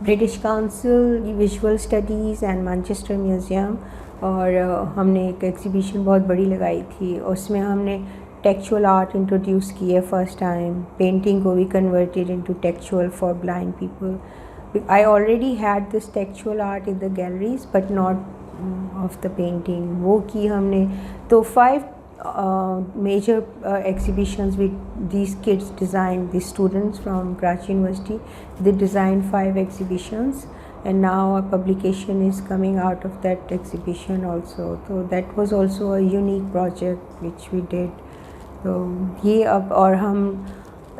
British Council, Visual Studies and Manchester Museum. और हमने एक exhibition बहुत बड़ी लगाई थी. उसमें हमने textual art introduce की है फर्स्ट टाइम. पेंटिंग को भी converted into textual for blind people. I already had this textual art in the galleries, but not of the painting. वो की हमने. तो 5 major exhibitions with these kids designed. These students from Karachi University, they designed 5 exhibitions, and now a publication is coming out of that exhibition also. So that was also a unique project which we did. तो ये अब और हम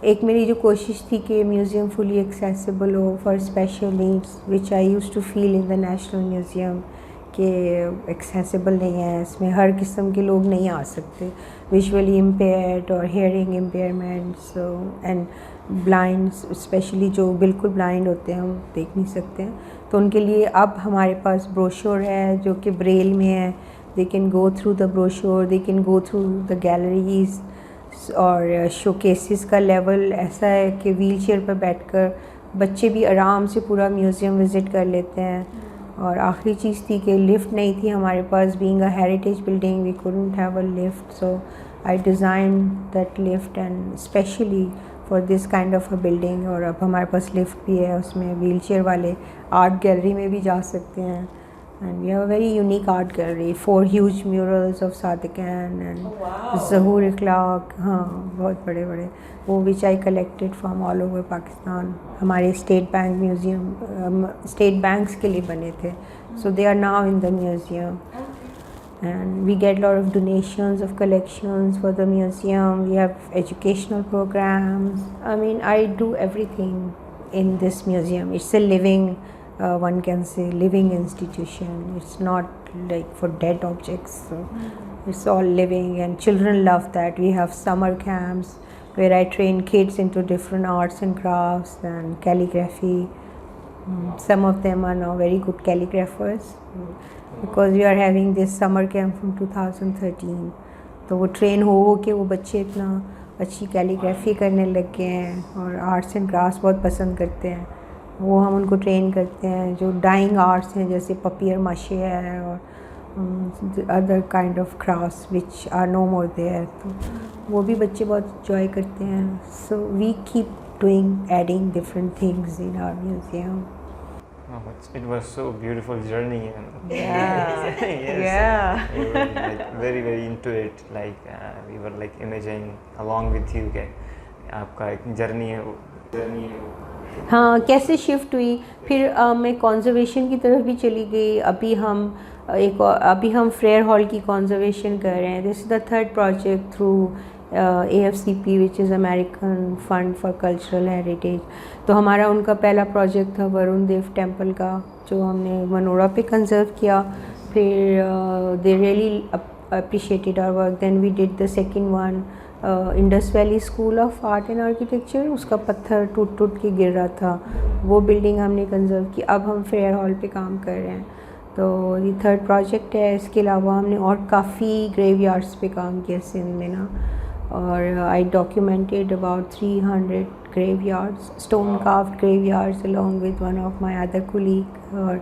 एक मेरी जो कोशिश थी कि म्यूज़ियम फुली एक्सेसिबल हो for special needs, which I use to feel in the national museum कि एक्सेसिबल नहीं है, इसमें हर किस्म के लोग नहीं आ सकते, विजुअली इम्पेयर्ड और hearing impairments and blinds, specially जो बिल्कुल ब्लाइंड होते हैं, हम देख नहीं सकते हैं. तो उनके लिए अब हमारे पास ब्रोशर है जो कि ब्रेल में है. They can go through the brochure, they can go through the galleries. और शोकेसेस का लेवल ऐसा है कि व्हील चेयर पर बैठकर बच्चे भी आराम से पूरा म्यूज़ियम विज़िट कर लेते हैं. और आखिरी चीज़ थी कि लिफ्ट नहीं थी हमारे पास. Being a heritage building we couldn't have a lift, so I design that lift and specially for this kind of a building. और अब हमारे पास लिफ्ट भी है, उसमें व्हील चेयर वाले आर्ट गैलरी में भी जा सकते हैं. And we have a very unique art gallery, 4 huge murals of Sadiq Khan and Zahoor Ikhlaq. हाँ, बहुत बड़े बड़े वो which I collected from all over Pakistan. हमारे state bank museum state banks के लिए बने थे. So they are now in the museum. And we get a lot of donations of collections for the museum. We have educational programs. I mean, I do everything in this museum. It's a living one can say living institution. It's not like for dead objects, so it's all living, and children love that. We have summer camps where I train kids into different arts and crafts and calligraphy. Some of them are now very good calligraphers because we are having this summer camp from 2013. तो वो train हो के वो बच्चे इतना अच्छी calligraphy करने लग गए हैं और आर्ट्स एंड क्राफ्ट्स बहुत पसंद करते हैं. वो हम उनको ट्रेन करते हैं. जो डाइंग आर्ट्स हैं जैसे पपियर माशे है और other kind of crafts which are no more there, तो वो भी बच्चे बहुत इंजॉय करते हैं. So we keep doing adding different things in our museum. It was so beautiful journey, and Yeah. yes, Yeah. we were like very into it. Like we were like imagining along with you कि आपका एक journey है वो. हाँ, कैसे shift हुई. फिर मैं कॉन्जर्वेशन की तरफ भी चली गई. अभी हम फ्रेयर हॉल की कॉन्जर्वेशन कर रहे हैं. This is the 3rd project through AFCP which is American fund for cultural heritage. तो हमारा उनका पहला प्रोजेक्ट था वरुण देव टेम्पल का, जो हमने मनोरा पे कंजर्व किया. फिर they really appreciated our work. Then we did the second one, Indus Valley School of Art and Architecture. उसका पत्थर टूट के गिर रहा था, वो बिल्डिंग हमने कंजर्व की. अब हम फेयर हॉल पे काम कर रहे हैं. तो ये 3rd प्रोजेक्ट है. इसके अलावा हमने और काफ़ी ग्रेवयार्ड्स पे काम किया सिंध में ना. और आई documented about 300 graveyards, stone carved graveyards along with one of my other colleague। और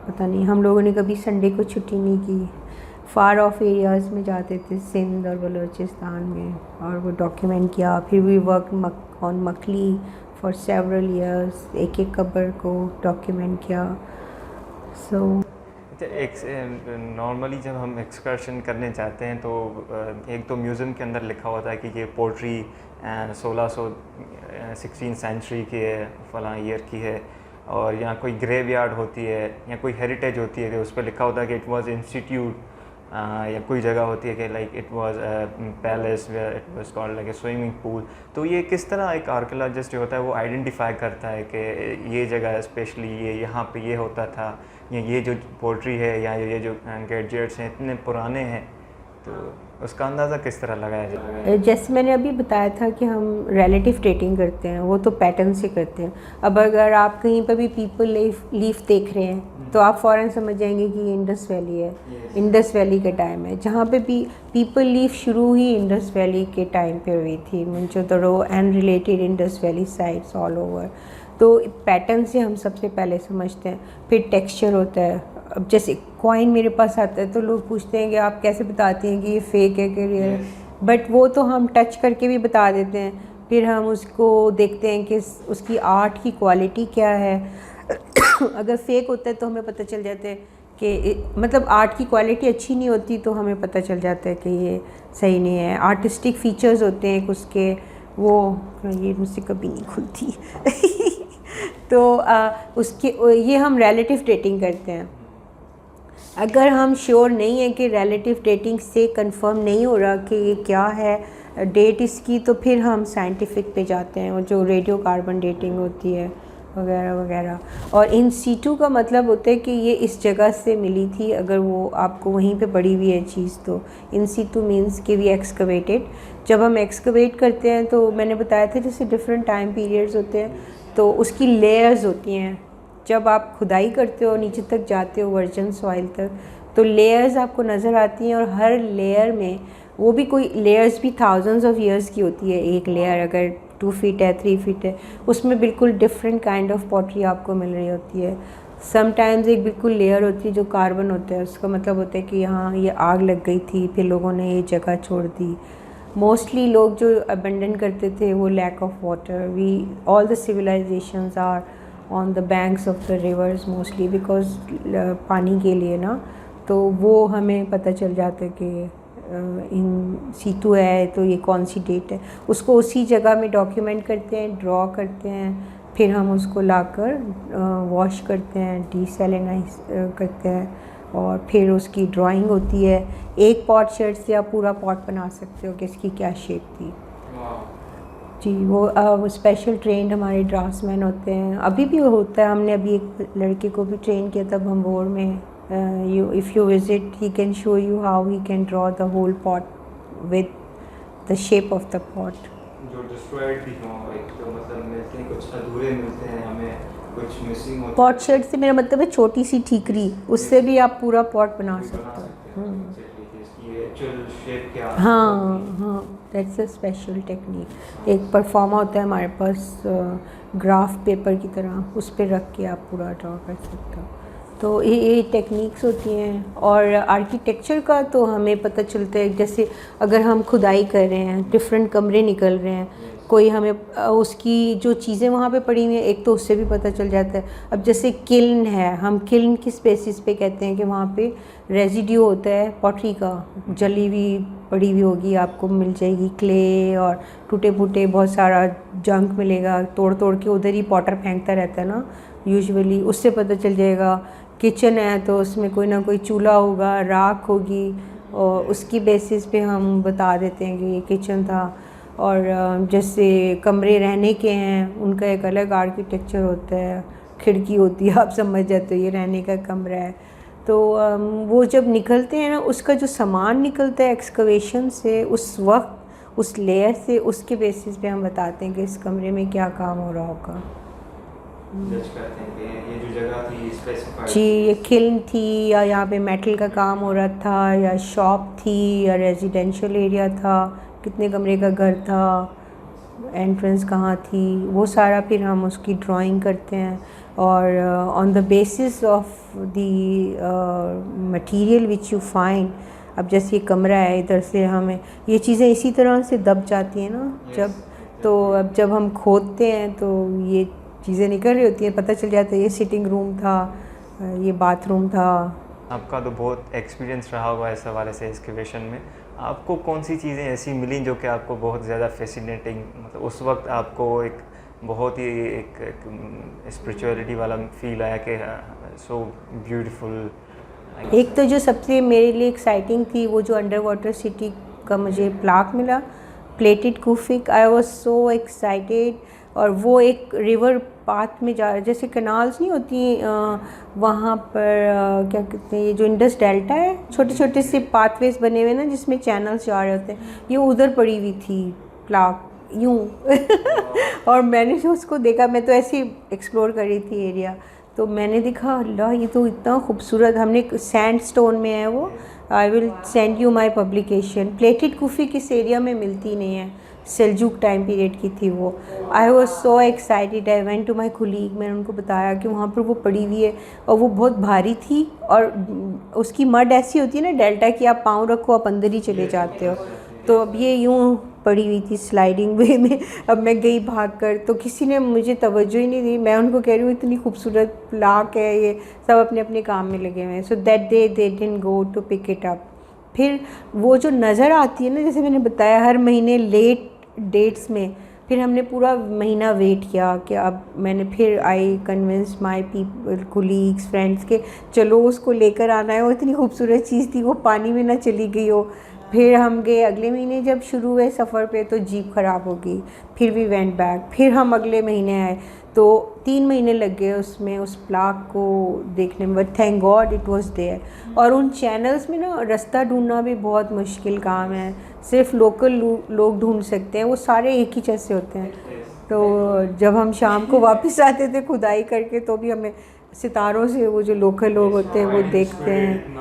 पता नहीं हम लोगों ने कभी संडे को छुट्टी नहीं की, फार ऑफ एरियाज़ में जाते थे, सिंध और बलूचिस्तान में, और वो डॉक्यूमेंट किया। फिर we work on Makli for several years, एक एक कब्र को डॉक्यूमेंट किया। सो नॉर्मली जब हम एक्सकर्शन करने जाते हैं तो एक तो म्यूज़ियम के अंदर लिखा होता है कि ये पोट्री 16 सेंचुरी की है, फलां ईयर की है, और यहाँ कोई ग्रेव यार्ड होती है या कोई हेरिटेज होती है तो उस पर लिखा होता है कि इट वाज इंस्टीट्यूट, या कोई जगह होती है कि like it was palace where it was called like a swimming pool. तो ये किस तरह एक आर्कियोलॉजिस्ट जो होता है वो आइडेंटिफाई करता है कि ये जगह स्पेशली ये यहाँ पे ये होता था, या ये जो पोट्री है या ये जो गैजेट्स हैं इतने पुराने हैं, तो उसका अंदाज़ा किस तरह लगाया जाए? जैसे मैंने अभी बताया था कि हम रिलेटिव डेटिंग करते हैं, वो तो पैटर्न से करते हैं। अब अगर आप कहीं पर भी पीपल लीफ देख रहे हैं तो आप फ़ौरन समझ जाएंगे कि ये इंडस वैली है। इंडस वैली का टाइम है, जहाँ पे भी पीपल लीफ शुरू ही इंडस वैली के टाइम पे हुई थी। Mohenjodaro and related Indus valley sites all over. तो पैटर्न से हम सबसे पहले समझते हैं, फिर टेक्सचर होता है। अब जैसे कॉइन मेरे पास आता है तो लोग पूछते हैं कि आप कैसे बताते हैं कि ये फेक है कि रियल है, बट वो तो हम टच करके भी बता देते हैं। फिर हम उसको देखते हैं कि उसकी आर्ट की क्वालिटी क्या है। अगर फेक होता है तो हमें पता चल जाता है कि मतलब आर्ट की क्वालिटी अच्छी नहीं होती तो हमें पता चल जाता है कि ये सही नहीं है। आर्टिस्टिक फीचर्स होते हैं उसके, वो ये मुझसे कभी नहीं खुलती। तो उसके ये हम रिलेटिव डेटिंग करते हैं। अगर हम श्योर नहीं है कि रिलेटिव डेटिंग से कंफर्म नहीं हो रहा कि ये क्या है डेट इसकी, तो फिर हम साइंटिफिक पे जाते हैं, और जो रेडियो कार्बन डेटिंग होती है वगैरह वगैरह। और इन सीटू का मतलब होता है कि ये इस जगह से मिली थी, अगर वो आपको वहीं पे पड़ी हुई है चीज़। तो इन सीटू मीन्स कि वी एक्सकवेटेड। जब हम एक्सकवेट करते हैं तो मैंने बताया था जैसे डिफरेंट टाइम पीरियड्स होते हैं, तो उसकी लेयर्स होती हैं। जब आप खुदाई करते हो, नीचे तक जाते हो वर्जन सॉइल तक, तो लेयर्स आपको नज़र आती हैं, और हर लेयर में वो भी कोई लेयर्स भी थाउजेंड्स ऑफ ईयर्स की होती है। एक लेयर अगर 2 फीट है, 3 फीट है, उसमें बिल्कुल डिफरेंट काइंड ऑफ पॉटरी आपको मिल रही होती है। समटाइम्स एक बिल्कुल लेयर होती है जो कार्बन होता है, उसका मतलब होता है कि यहाँ ये आग लग गई थी, फिर लोगों ने ये जगह छोड़ दी। मोस्टली लोग जो अबंडन करते थे वो lack of water. All the civilisations are on the banks of the rivers mostly because पानी के लिए ना, तो वो हमें पता चल जाता है कि इन सीटू है तो ये कौन सी डेट है। उसको उसी जगह में डॉक्यूमेंट करते हैं, ड्रॉ करते हैं, फिर हम उसको लाकर वॉश करते हैं, डीसैलिनाइज करते हैं, और फिर उसकी ड्राइंग होती है। एक पॉट शर्ट से आप पूरा पॉट बना सकते हो कि इसकी क्या शेप थी। जी, वो स्पेशल ट्रेंड हमारे ड्राफ्ट्समैन होते हैं, अभी भी होता है। हमने अभी एक लड़के को भी ट्रेन किया था भंबोर में। If you visit he can show you how he can draw the whole pot with the shape of the pot. जो डिस्ट्रॉयड भी हो, तो मतलब मिलते हैं कुछ अधूरे मिलते हैं हमें, कुछ मिसिंग होता है। पॉट शर्ट से मेरा मतलब है छोटी सी ठीकरी, उससे भी आप पूरा पॉट बना सकते हो। हाँ हाँ, दैट्स अ स्पेशल टेक्निक। एक परफॉर्मा होता है हमारे पास ग्राफ पेपर की तरह, उस पर रख के आप पूरा ड्रॉ कर सकते हो। तो ये टेक्निक्स होती हैं। और आर्किटेक्चर का तो हमें पता चलता है, जैसे अगर हम खुदाई कर रहे हैं, डिफरेंट कमरे निकल रहे हैं, कोई हमें उसकी जो चीज़ें वहाँ पे पड़ी हुई हैं, एक तो उससे भी पता चल जाता है। अब जैसे किल्न है, हम किल्न किस बेसिस पे कहते हैं कि वहाँ पे रेजिड्यू होता है पॉटरी का, जली हुई पड़ी हुई होगी, आपको मिल जाएगी क्ले और टूटे फूटे बहुत सारा जंक मिलेगा, तोड़ तोड़ के उधर ही पॉटर फेंकता रहता है ना यूजुअली, उससे पता चल जाएगा। किचन है तो उसमें कोई ना कोई चूल्हा होगा, राख होगी, और उसकी बेसिस पे हम बता देते हैं कि ये किचन था। और जैसे कमरे रहने के हैं, उनका एक अलग आर्किटेक्चर होता है, खिड़की होती है, आप समझ जाते हो ये रहने का कमरा है। तो वो जब निकलते हैं ना, उसका जो सामान निकलता है एक्सकवेशन से, उस वक्त उस लेयर से, उसके बेसिस पे हम बताते हैं कि इस कमरे में क्या काम हो रहा होगा। जज करते हैं कि ये जो जगह थी स्पेसिफाइड जी, ये किल्न थी, या यहाँ पे मेटल का काम हो रहा था, या शॉप थी, या रेजिडेंशियल एरिया था, कितने कमरे का घर था, एंट्रेंस कहाँ थी, वो सारा फिर हम उसकी ड्राइंग करते हैं। और on the basis of the material which you find, अब जैसे ये कमरा है, इधर से हमें ये चीज़ें इसी तरह से दब जाती हैं ना जब, तो अब जब हम खोदते हैं तो ये चीज़ें निकल रही होती हैं, पता चल जाता है ये सिटिंग रूम था, ये बाथरूम था। आपका तो बहुत एक्सपीरियंस रहा होगा इस हवाले से एक्सकेवेशन में। आपको कौन सी चीज़ें ऐसी मिली जो कि आपको बहुत ज़्यादा फैसिनेटिंग, मतलब उस वक्त आपको एक बहुत ही एक स्पिरिचुअलिटी वाला फील आया कि सो ब्यूटीफुल? एक तो जो सबसे मेरे लिए एक्साइटिंग थी वो जो अंडर वाटर सिटी का मुझे प्लाक मिला, plated Kufic, I was so excited. और वो एक रिवर पाथ में जा, जैसे कनाल्स नहीं होती वहाँ पर क्या कहते हैं, ये जो इंडस डेल्टा है, छोटे छोटे से पाथवेज बने हुए ना जिसमें चैनल्स जा रहे होते हैं, ये उधर पड़ी हुई थी प्लाक यूँ और मैंने जो उसको देखा, मैं तो ऐसे ही एक्सप्लोर कर रही थी एरिया, तो मैंने देखा अल्लाह ये तो इतना खूबसूरत, हमने सैंड स्टोन में है वो, I will send you my publication. Plated कुफी किस एरिया में मिलती नहीं है, सेल्जुक टाइम पीरियड की थी वो। I was so excited, I went to my colleague, मैंने उनको बताया कि वहाँ पर वो पड़ी हुई है और वो बहुत भारी थी, और उसकी मड ऐसी होती है ना डेल्टा की, आप पाँव रखो आप अंदर ही चले जाते हो, तो अब ये यूँ पड़ी हुई थी स्लाइडिंग वे में। अब मैं गई भाग कर, तो किसी ने मुझे तवज्जो ही नहीं दी, मैं उनको कह रही हूँ इतनी खूबसूरत प्लाक है, ये सब अपने अपने काम में लगे हुए हैं। So that they didn't go to pick it up. फिर वो जो नज़र आती है ना, जैसे मैंने बताया हर महीने लेट डेट्स में, फिर हमने पूरा महीना वेट किया कि अब मैंने फिर I convince my people, colleagues, friends के चलो उसको लेकर आना है, वो इतनी खूबसूरत चीज़ थी, वो पानी में ना चली गई हो। फिर हम गए अगले महीने, जब शुरू हुए सफ़र पे तो जीप ख़राब हो गई, फिर वी वेंट बैक, फिर हम अगले महीने आए, तो 3 महीने लग गए उसमें उस प्लाक को देखने में, but thank god it was there. और उन चैनल्स में ना रास्ता ढूंढना भी बहुत मुश्किल काम है, सिर्फ लोकल लोग ढूंढ सकते हैं, वो सारे एक ही जैसे होते हैं। तो जब हम शाम को वापस आते थे खुदाई करके, तो भी हमें सितारों से वो जो लोकल लोग होते हैं वो देखते हैं,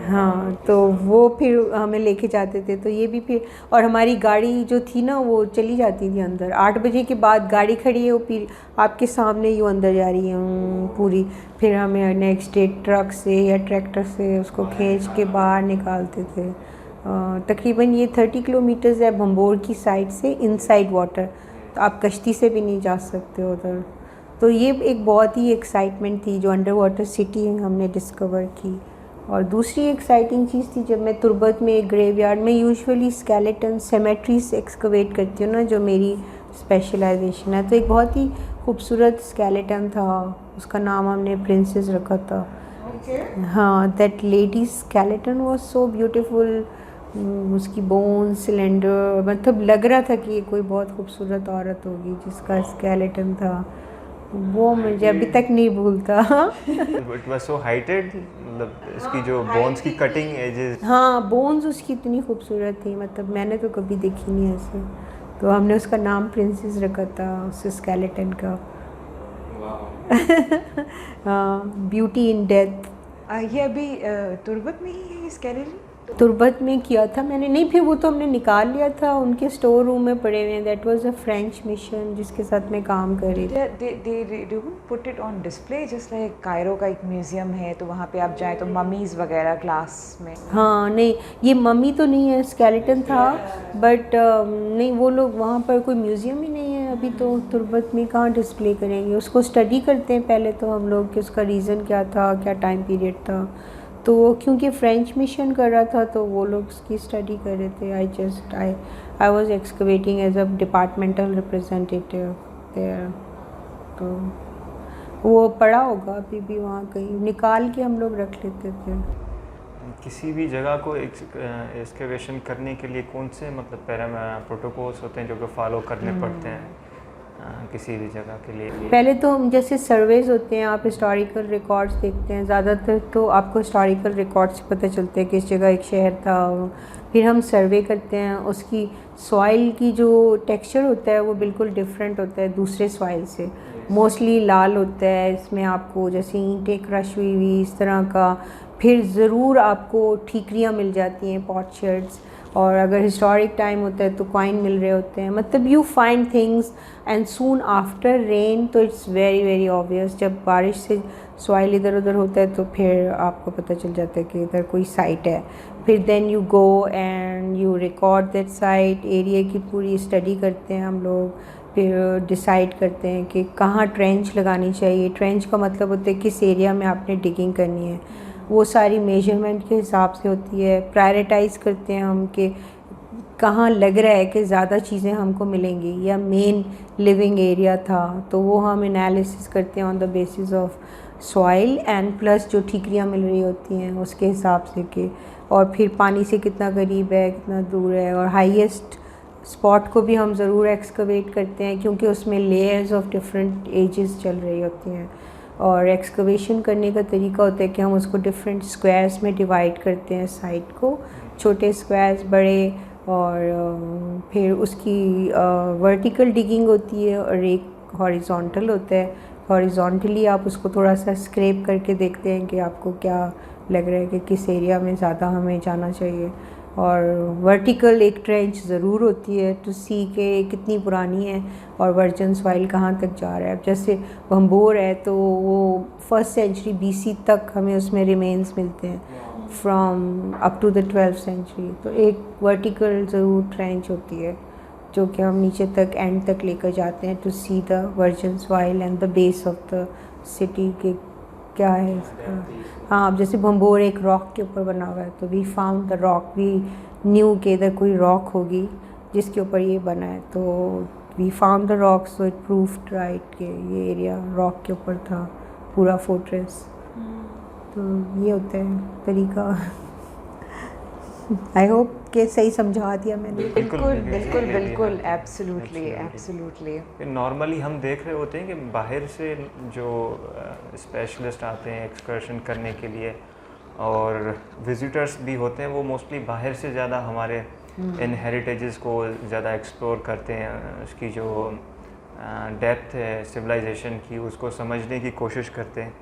हाँ, तो वो फिर हमें लेके जाते थे। तो ये भी फिर, और हमारी गाड़ी जो थी ना वो चली जाती थी अंदर, 8 बजे के बाद गाड़ी खड़ी है वो फिर आपके सामने यूँ अंदर जा रही है पूरी, फिर हमें नेक्स्ट डे ट्रक से या ट्रैक्टर से उसको खींच के बाहर निकालते थे। तकरीबन ये 30 किलोमीटर्स है भंबोर की साइड से इनसाइड वाटर, तो आप कश्ती से भी नहीं जा सकते उधर। तो ये एक बहुत ही एक्साइटमेंट थी जो अंडर वाटर सिटी हमने डिस्कवर की। और दूसरी एक्साइटिंग चीज़ थी जब मैं तुर्बत में एक ग्रेवयार्ड में यूजुअली स्केलेटन सेमेट्रीज एक्सकवेट करती हूँ ना, जो मेरी स्पेशलाइजेशन है, तो एक बहुत ही खूबसूरत स्केलेटन था, उसका नाम हमने प्रिंसेस रखा था। हाँ, that lady skeleton was so beautiful, उसकी बोन्स, सिलेंडर, मतलब लग रहा था कि ये कोई बहुत खूबसूरत औरत होगी जिसका स्केलेटन था, वो मुझे अभी तक नहीं भूलता। इट वाज सो हाइटेड, मतलब इसकी जो बोन्स की कटिंग एजेस, हाँ, बोन्स उसकी इतनी खूबसूरत थी, मतलब मैंने तो कभी देखी नहीं ऐसे, तो हमने उसका नाम प्रिंसेस रखा था उस स्केलेटन का। हाँ, ब्यूटी इन डेथ। ये अभी तुर्बत में ही है ये स्केलेटन? तुर्बत में किया था मैंने, नहीं फिर वो तो हमने निकाल लिया था, उनके स्टोर रूम में पड़े हुए हैं। That was a French mission जिसके साथ मैं काम कर रही थी। They don't put it on display, just like Cairo का एक म्यूजियम है, तो वहाँ पे आप जाएं तो ममीज़ वगैरह ग्लास में। हाँ, नहीं ये मम्मी तो नहीं है, स्केलेटन था, बट नहीं वो लोग वहाँ पर कोई म्यूज़ियम ही नहीं है अभी, तो तुर्बत में कहाँ डिस्प्ले करेंगे, उसको स्टडी करते हैं पहले तो हम लोग कि उसका रीज़न क्या था, क्या टाइम पीरियड था। तो क्योंकि फ्रेंच मिशन कर रहा था तो वो लोग उसकी स्टडी कर रहे थे। I was excavating as a departmental representative there, तो वो पड़ा होगा अभी भी वहाँ कहीं, निकाल के हम लोग रख लेते थे। किसी भी जगह को एक्सकेवेशन करने के लिए कौन से मतलब प्रोटोकॉल्स होते हैं जो कि फॉलो करने पड़ते हैं किसी भी जगह के लिए? पहले तो हम जैसे सर्वेज होते हैं, आप हिस्टोरिकल रिकॉर्ड्स देखते हैं, ज़्यादातर तो आपको हिस्टोरिकल रिकॉर्ड्स से पता चलते हैं किस जगह एक शहर था। फिर हम सर्वे करते हैं, उसकी सॉइल की जो टेक्सचर होता है वो बिल्कुल डिफरेंट होता है दूसरे सॉइल से, मोस्टली लाल होता है, इसमें आपको जैसे ईंटें क्रश हुई इस तरह का। फिर ज़रूर आपको ठीकरियाँ मिल जाती हैं, पॉटशर्ड्स, और अगर हिस्टोरिक टाइम होता है तो कॉइन मिल रहे होते हैं, मतलब you find things and soon after rain. तो इट्स वेरी वेरी ऑब्वियस, जब बारिश से सॉइल इधर उधर होता है तो फिर आपको पता चल जाता है कि इधर कोई साइट है। फिर then you go and you record that site, area की पूरी स्टडी करते हैं हम लोग, फिर डिसाइड करते हैं कि कहाँ ट्रेंच लगानी चाहिए। ट्रेंच का मतलब होता है किस एरिया में आपने डिगिंग करनी है, वो सारी मेजरमेंट के हिसाब से होती है। प्रायोरिटाइज़ करते हैं हम कि कहाँ लग रहा है कि ज़्यादा चीज़ें हमको मिलेंगी या मेन लिविंग एरिया था, तो वो हम एनालिसिस करते हैं on the basis of soil and plus जो ठीकरियाँ मिल रही होती हैं उसके हिसाब से कि, और फिर पानी से कितना करीब है कितना दूर है। और हाईएस्ट स्पॉट को भी हम ज़रूर एक्सकवेट करते हैं क्योंकि उसमें लेयर्स ऑफ डिफरेंट एजेस चल रही होती हैं। और एक्सकवेशन करने का तरीका होता है कि हम उसको डिफरेंट स्क्वायर्स में डिवाइड करते हैं साइट को, छोटे स्क्वायर्स, बड़े, और फिर उसकी वर्टिकल डिगिंग होती है और एक हॉरिजॉन्टल होता है। हॉरिजॉन्टली आप उसको थोड़ा सा स्क्रैप करके देखते हैं कि आपको क्या लग रहा है कि किस एरिया में ज़्यादा हमें जाना चाहिए। और वर्टिकल एक ट्रेंच ज़रूर होती है टू सी के कितनी पुरानी है और वर्जन सॉइल कहाँ तक जा रहा है। अब जैसे भंबोर है तो वो 1st सेंचुरी BC तक हमें उसमें रिमेन्स मिलते हैं, from up to the 12th century. तो एक वर्टिकल ज़रूर ट्रेंच होती है जो कि हम नीचे तक एंड तक लेकर जाते हैं to see the virgin soil and the base of the city के क्या है इसका। हाँ, अब जैसे भंबोर एक रॉक के ऊपर बना हुआ है तो we found the rock, we knew के इधर कोई रॉक होगी जिसके ऊपर ये बना है, तो we found the rock, so it proved right कि ये एरिया रॉक के ऊपर था पूरा फोर्ट्रेस। तो ये होता है तरीका। आई होप कि सही समझा दिया मैंने। बिल्कुल बिल्कुल बिल्कुल, एब्सोल्युटली एब्सोल्युटली। नॉर्मली हम देख रहे होते हैं कि बाहर से जो स्पेशलिस्ट आते हैं एक्सकर्शन करने के लिए और विजिटर्स भी होते हैं, वो मोस्टली बाहर से ज़्यादा हमारे इन हेरिटेजेस को ज़्यादा एक्सप्लोर करते हैं, उसकी जो डेप्थ है सिविलाइजेशन की उसको समझने की कोशिश करते हैं।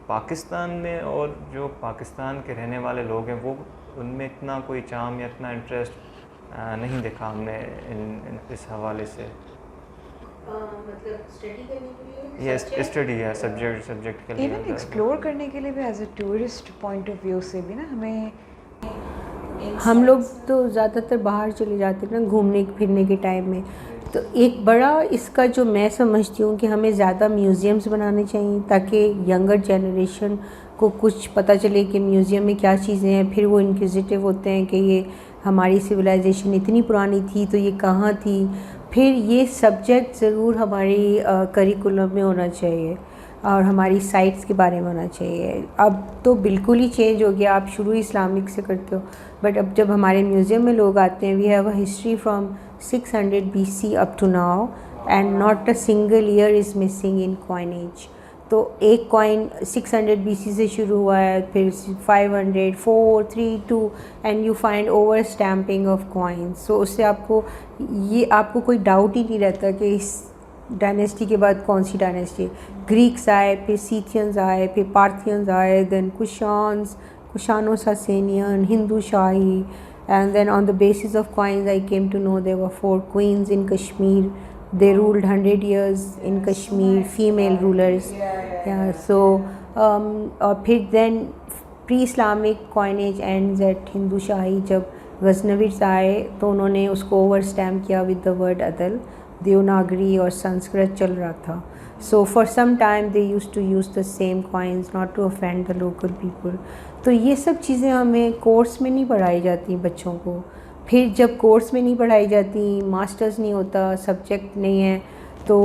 पाकिस्तान में और जो पाकिस्तान के रहने वाले लोग हैं वो उनमें इतना कोई चार्म या इतना इंटरेस्ट नहीं देखा हमने इन इस हवाले से। मतलब स्टडी करने के लिए, यस स्टडी है सब्जेक्ट के लिए, इवन एक्सप्लोर करने के लिए भी as a tourist point of view से भी ना हमें, हम लोग तो ज़्यादातर बाहर चले जाते हैं ना घूमने फिरने के टाइम में। तो एक बड़ा इसका जो मैं समझती हूँ कि हमें ज़्यादा म्यूज़ियम्स बनाने चाहिए ताकि यंगर जनरेशन को कुछ पता चले कि म्यूज़ियम में क्या चीज़ें हैं। फिर वो इंक्विजिटिव होते हैं कि ये हमारी सिविलाइजेशन इतनी पुरानी थी तो ये कहाँ थी। फिर ये सब्जेक्ट ज़रूर हमारी करिकुलम में होना चाहिए और हमारी साइट्स के बारे में होना चाहिए। अब तो बिल्कुल ही चेंज हो गया, आप शुरू इस्लामिक से करते हो, बट अब जब हमारे म्यूज़ियम में लोग आते हैं, we have a history from 600 BC up to now and not a single year is missing in coinage. तो एक कॉइन 600 BC से शुरू हुआ है, फिर 500, 4, 3, 2 and you find over stamping of coins. So उससे आपको कोई डाउट ही नहीं रहता कि इस डायनेस्टी के बाद कौन सी डायनेस्टी। ग्रीक्स आए, फिर सीथियंस आए, फिर पार्थियंस आए, then Kushano Sasanian, Hindu Shahi, and then on the basis of coins I came to know there were 4 queens in Kashmir. They ruled 100 years in Kashmir, female rulers. Yeah, so और फिर then pre-Islamic coinage ends at Hindu शाही। जब गजनवीज आए तो उन्होंने उसको over stamp किया with the word अदल। देवनागरी और संस्कृत चल रहा था। So for some time they used to use the same coins not to offend the local people. तो ये सब चीज़ें हमें कोर्स में नहीं पढ़ाई जाती बच्चों को। फिर जब कोर्स में नहीं पढ़ाई जाती, मास्टर्स नहीं होता, सब्जेक्ट नहीं है, तो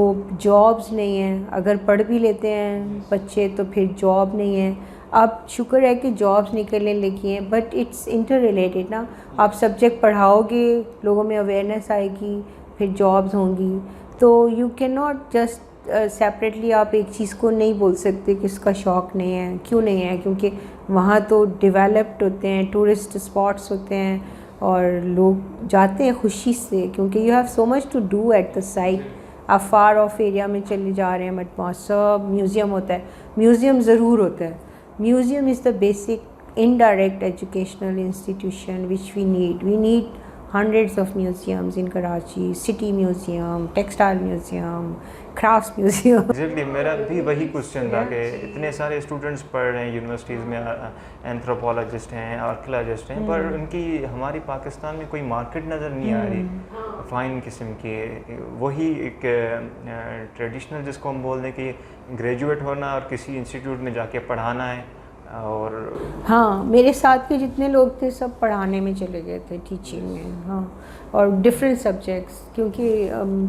जॉब्स नहीं हैं। अगर पढ़ भी लेते हैं बच्चे तो फिर जॉब नहीं है। अब शुक्र है कि जॉब्स निकलने लगी हैं, बट इट्स इंटर रिलेटेड ना। आप सब्जेक्ट पढ़ाओगे, लोगों में अवेयरनेस आएगी, फिर जॉब्स होंगी। तो you can not just separately आप एक चीज़ को नहीं बोल सकते कि इसका शौक़ नहीं है। क्यों नहीं है? क्योंकि वहाँ तो डेवलप्ड होते हैं, टूरिस्ट स्पॉट्स होते हैं और लोग जाते हैं खुशी से, क्योंकि you have so much to do at the site. आप फार ऑफ एरिया में चले जा रहे हैं, बट वहाँ सब म्यूज़ियम होता है। म्यूज़ियम ज़रूर होता है। Museum is the basic indirect educational institution which we need hundreds of museums in Karachi, City Museum, Textile Museum, Crafts Museum. Exactly मेरा भी वही क्वेश्चन था कि इतने सारे स्टूडेंट्स पढ़ रहे हैं यूनिवर्सिटीज़ में, एंथ्रोपोलॉजिस्ट हैं, आर्कियोलॉजिस्ट हैं, पर उनकी हमारी पाकिस्तान में कोई मार्केट नज़र नहीं आ रही फ़ाइन किस्म की। वही एक ट्रेडिशनल जिसको हम बोल दें कि ग्रेजुएट होना और किसी इंस्टीट्यूट में जाके पढ़ाना है। और हाँ, मेरे साथ के जितने लोग थे सब पढ़ाने में चले गए थे, टीचिंग में। हाँ, और डिफरेंट सब्जेक्ट्स, क्योंकि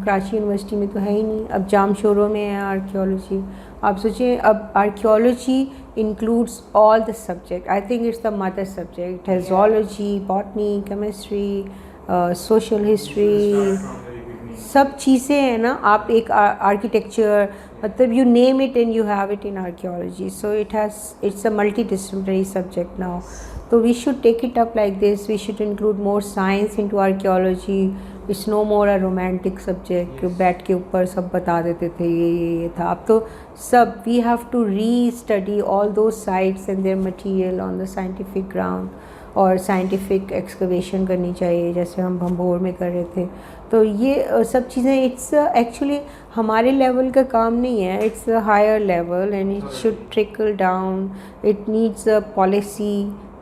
कराची यूनिवर्सिटी में तो है ही नहीं। अब जामशोरों में है आर्कियोलॉजी। आप सोचिए, अब archaeology includes all the subject. I think it's the mother subject है। Zoology, botany, chemistry, social history, सब चीज़ें हैं ना। आप एक आर्किटेक्चर, मतलब you name it and you have it in archaeology. So it's a multi disciplinary subject now. तो we should take it up like this. We should include more science into archaeology. It's no more a romantic subject कि बैठ के ऊपर सब बता देते थे ये था। अब तो सब we have to restudy all those sites and their material on the scientific ground, और साइंटिफिक एक्सकवेशन करनी चाहिए जैसे हम भंबोर में कर रहे थे। तो ये सब चीज़ें इट्स एक्चुअली हमारे लेवल का काम नहीं है। It's a higher level and it should trickle down. It needs a policy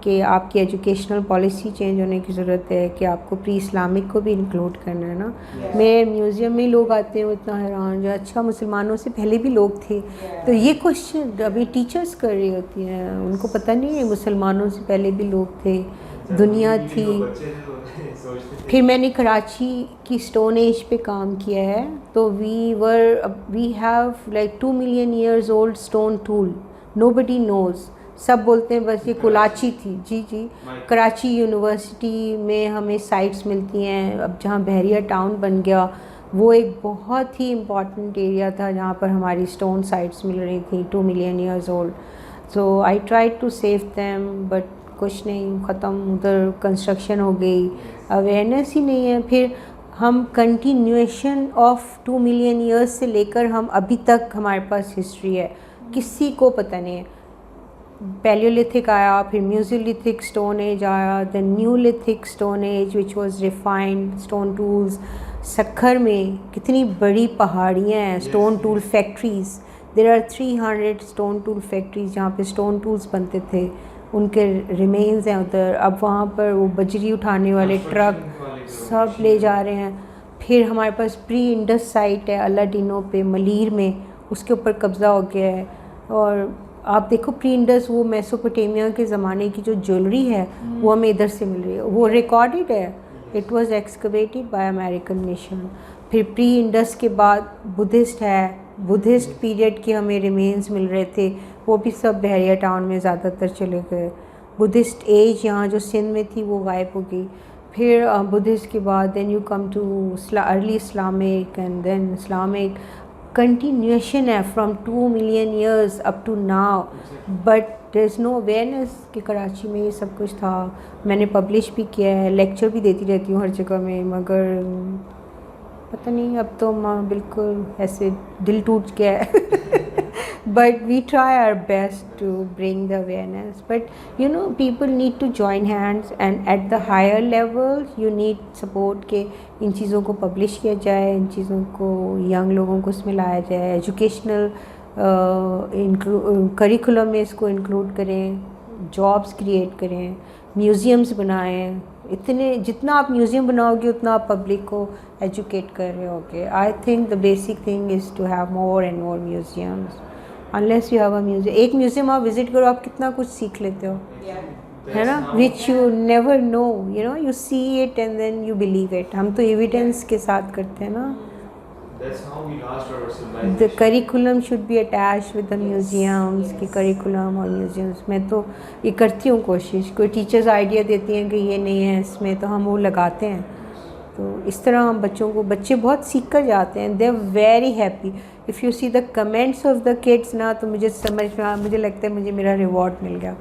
कि आपकी एजुकेशनल पॉलिसी चेंज होने की ज़रूरत है कि आपको प्री इस्लामिक को भी इंक्लूड करना है ना। मेरे म्यूज़ियम में लोग आते हैं वो इतना हैरान जो अच्छा मुसलमानों से पहले भी लोग थे। तो ये क्वेश्चन अभी टीचर्स कर रही होती हैं, उनको पता नहीं है मुसलमानों से पहले भी लोग थे, दुनिया थी। फिर मैंने कराची की स्टोन एज पे काम किया है। तो we have like 2 million years old stone tool. Nobody knows. सब बोलते हैं बस ये कोलाची थी। जी कराची यूनिवर्सिटी में हमें साइट्स मिलती हैं। अब जहाँ बहरिया टाउन बन गया वो एक बहुत ही इम्पॉर्टेंट एरिया था जहाँ पर हमारी स्टोन साइट्स मिल रही थी 2 million years old. So I try to save them but कुछ नहीं, ख़त्म। उधर कंस्ट्रक्शन हो गई, अवेयरनेस ही नहीं है। फिर हम कंटिन्यूएशन ऑफ 2 मिलियन ईयर्स से लेकर हम अभी तक हमारे पास हिस्ट्री है, किसी को पता नहीं है। पैलियोलिथिक आया, फिर म्यूजियोलिथिक स्टोन एज आया, the neolithic stone age which was refined stone tools. Sukkur में कितनी बड़ी पहाड़ियाँ हैं, stone tool factories. There are 300 stone tool factories जहाँ पे स्टोन टूल्स बनते थे, उनके रिमेन्स हैं उधर। अब वहाँ पर वो बजरी उठाने वाले ट्रक सब ले जा रहे हैं। फिर हमारे पास प्री इंडस साइट है अलादीनो पे मलीर में, उसके ऊपर कब्ज़ा हो गया है। और आप देखो प्री इंडस, वो मेसोपोटामिया के ज़माने की जो ज्वेलरी है वो हमें इधर से मिल रही है, वो रिकॉर्डेड है। It was excavated bye American mission. फिर प्री इंडस के बाद बुद्धिस्ट है, बुद्धिस्ट पीरियड के हमें रिमेन्स मिल रहे थे, वो भी सब बहरिया टाउन में ज़्यादातर चले गए। बुद्धिस्ट एज यहाँ जो सिंध में थी वो गायब हो गई। फिर बुद्धिस्ट के बाद then you come to early Islamic and then Islamic. Continuation है from 2 million years up to now, but there is no awareness कि कराची में ये सब कुछ था। मैंने पब्लिश भी किया है, लेक्चर भी देती रहती हूँ हर जगह में, मगर पता नहीं अब तो बिल्कुल ऐसे दिल टूट गया है। but we try our best to bring the awareness, but you know people need to join hands and at the higher level you need support के इन चीज़ों को पब्लिश किया जाए, इन चीज़ों को यंग लोगों को इसमें लाया जाए, एजुकेशनल करिकुलम में इसको इंक्लूड करें, जॉब्स क्रिएट करें, म्यूज़ियम्स बनाएं। इतने जितना आप म्यूज़ियम बनाओगे उतना आप पब्लिक को एजुकेट कर रहे होगे। I think the basic thing is to have more and more museums. Unless you have a museum, एक म्यूज़ियम आप विज़िट करो आप कितना कुछ सीख लेते हो, है ना, which you never know, you know, you see it and then you believe it. हम तो एविडेंस के साथ करते हैं ना। The curriculum should be attach with the museums की करिकुलम और म्यूज़ियम्स। मैं तो ये करती हूँ कोशिश, कोई टीचर्स आइडिया देती हैं कि ये नहीं है इसमें, तो हम वो लगाते हैं। तो इस तरह हम बच्चों को, बच्चे बहुत सीख कर जाते हैं, they are very happy. If you see the comments of the kids ना, तो मुझे समझ में मुझे लगता है मुझे मेरा रिवॉर्ड मिल गया।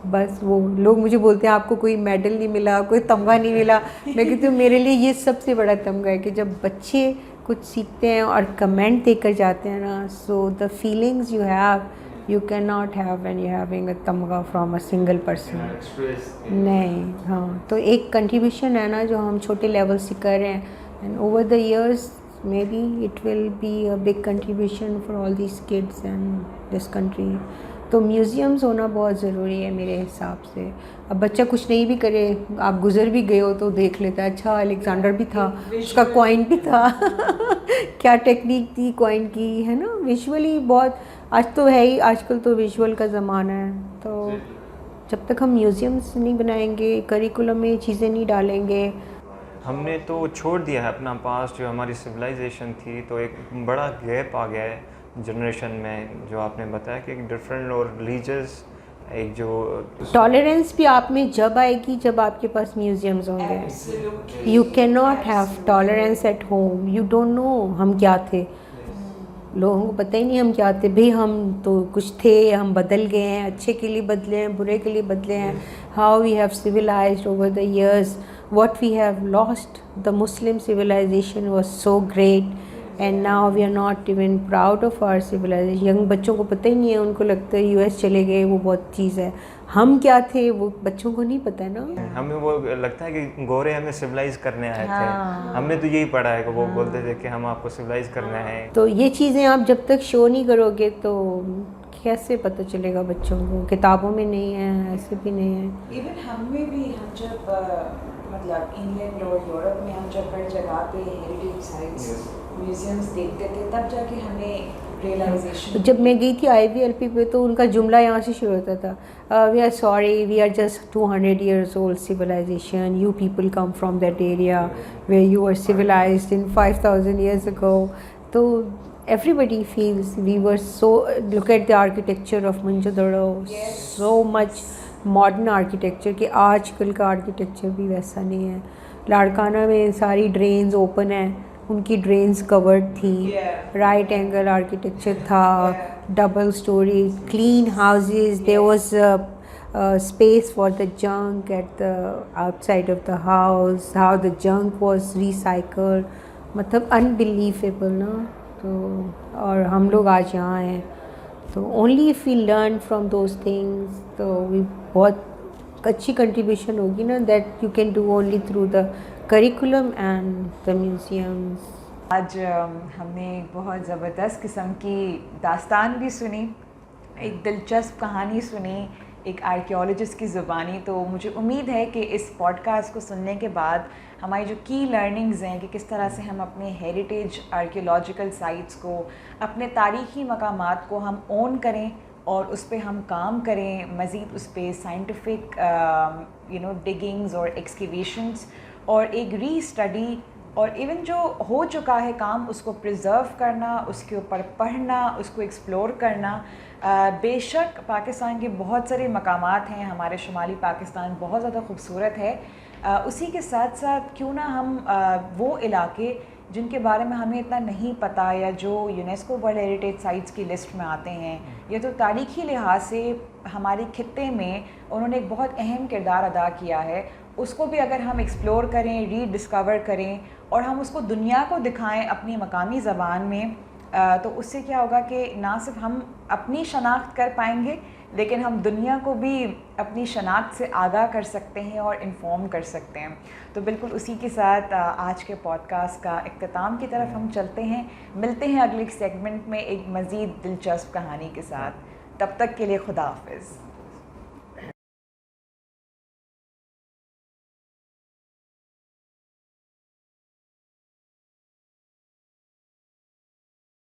बस वो लोग मुझे बोलते हैं आपको कोई मेडल नहीं मिला, कोई तमगा नहीं मिला। मैं कहती हूँ मेरे लिए ये सबसे बड़ा तमगा है कि जब बच्चे कुछ सीखते हैं और कमेंट देकर जाते हैं ना, so the feelings you have, you cannot have when you're having a tamga from a single person. नहीं, हाँ, तो एक कंट्रीब्यूशन है ना जो हम छोटे लेवल से कर रहे हैं, and over the years may be it will be a big contribution for all these kids and this country. तो म्यूज़ियम्स होना बहुत ज़रूरी है मेरे हिसाब से. अब बच्चा कुछ नहीं भी करे, आप गुज़र भी गए हो तो देख लेता है, अच्छा अलेक्जेंडर भी था, उसका कॉइन भी था क्या टेक्निक थी कॉइन की, है ना. विजुअली बहुत आज तो है ही, आजकल तो विजुअल का ज़माना है. तो जब तक हम म्यूज़ियम्स नहीं बनाएंगे, करिकुलम में चीज़ें नहीं डालेंगे. हमने तो छोड़ दिया है अपना पास्ट, जो हमारी सिविलाइजेशन थी. तो एक बड़ा गैप आ गया है जनरेशन में, जो आपने बताया कि एक डिफरेंट और रिलीजियस एक जो टॉलरेंस भी आप में जब आएगी जब आपके पास म्यूज़ियम्स होंगे. You can not have tolerance at home. You don't know हम क्या थे, लोगों को पता ही नहीं हम क्या थे. भाई हम तो कुछ थे, हम बदल गए हैं, अच्छे के लिए बदले हैं, बुरे के लिए बदले हैं. How we have civilised over the years, what we have lost. The Muslim civilization was so great and now we are not even proud of our civilization. Young बच्चों को पता ही नहीं है, उनको लगता है यूएस चले गए वो बहुत चीज़ है. हम क्या थे वो बच्चों को नहीं पता है ना. हमें वो लगता है कि गोरे हमें सिविलाइज करने आए थे. हमने तो यही पढ़ा है कि वो बोलते थे कि हम आपको सिविलाइज करना है. तो ये चीज़ें आप जब तक शो नहीं करोगे तो कैसे पता चलेगा बच्चों को. किताबों में नहीं है, ऐसे भी नहीं है. इवन हमें भी, हम जब मतलब इंग्लैंड और यूरोप में हम जब हर जगह पे हेरिटेज साइट्स म्यूजियम्स देखते थे, तब जाके हमें रियलाइजेशन. जब मैं गई थी IVLP पे तो उनका जुमला यहाँ से शुरू होता था, we are sorry, we are just 200 years old civilization, you people come from that area where you were civilized in 5,000 years ago. तो everybody feels we were so, look at the architecture of Mohenjo-daro, so much modern architecture कि आजकल का architecture भी वैसा नहीं है. लाड़काना में सारी ड्रेन्स ओपन है, उनकी ड्रेन्स कवर्ड थी. राइट एंगल आर्किटेक्चर था, double storey, clean houses. There was space for the junk at the outside of the house. How the junk was recycled, मतलब अनबिलीवेबल ना. तो और हम लोग आज यहाँ हैं. तो only if we learn from those things, तो वी बहुत अच्छी कंट्रीब्यूशन होगी ना, that you can do only through the curriculum and the museums. आज हमने एक बहुत ज़बरदस्त किस्म की दास्तान भी सुनी, एक दिलचस्प कहानी सुनी, एक आर्कियोलॉजिस्ट की ज़ुबानी. तो मुझे उम्मीद है कि इस पॉडकास्ट को सुनने के बाद हमारी जो की लर्निंग्स हैं कि किस तरह से हम अपने हेरिटेज आर्कियोलॉजिकल साइट्स को, अपने तारीख़ी मकामात को हम ओन करें और उस पर हम काम करें. मज़ीद उस पर साइंटिफिक डिगिंग्स और एक्सकेवेशंस और एक री स्टडी और इवन जो हो चुका है काम उसको प्रिजर्व करना, उसके ऊपर पढ़ना, उसको एक्सप्लोर करना. बेशक पाकिस्तान के बहुत सारे मकामात हैं, हमारे शुमाली पाकिस्तान बहुत ज़्यादा खूबसूरत है. उसी के साथ साथ क्यों ना हम वो इलाके जिनके बारे में हमें इतना नहीं पता या जो यूनेस्को वर्ल्ड हेरिटेज साइट्स की लिस्ट में आते हैं या तो तारीख़ी लिहाज से हमारे खित्ते में उन्होंने एक बहुत अहम किरदार अदा किया है, उसको भी अगर हम एक्सप्लोर करें, रीडिस्कवर करें और हम उसको दुनिया को दिखाएं अपनी मकामी ज़बान में, तो उससे क्या होगा कि ना सिर्फ हम अपनी शनाख्त कर पाएंगे लेकिन हम दुनिया को भी अपनी शनाख्त से आगाह कर सकते हैं और इन्फॉर्म कर सकते हैं. तो बिल्कुल उसी के साथ आज के पॉडकास्ट का इख्तिताम की तरफ हम चलते हैं. मिलते हैं अगले सेगमेंट में एक मज़ीद दिलचस्प कहानी के साथ. तब तक के लिए खुदा हाफ़िज़.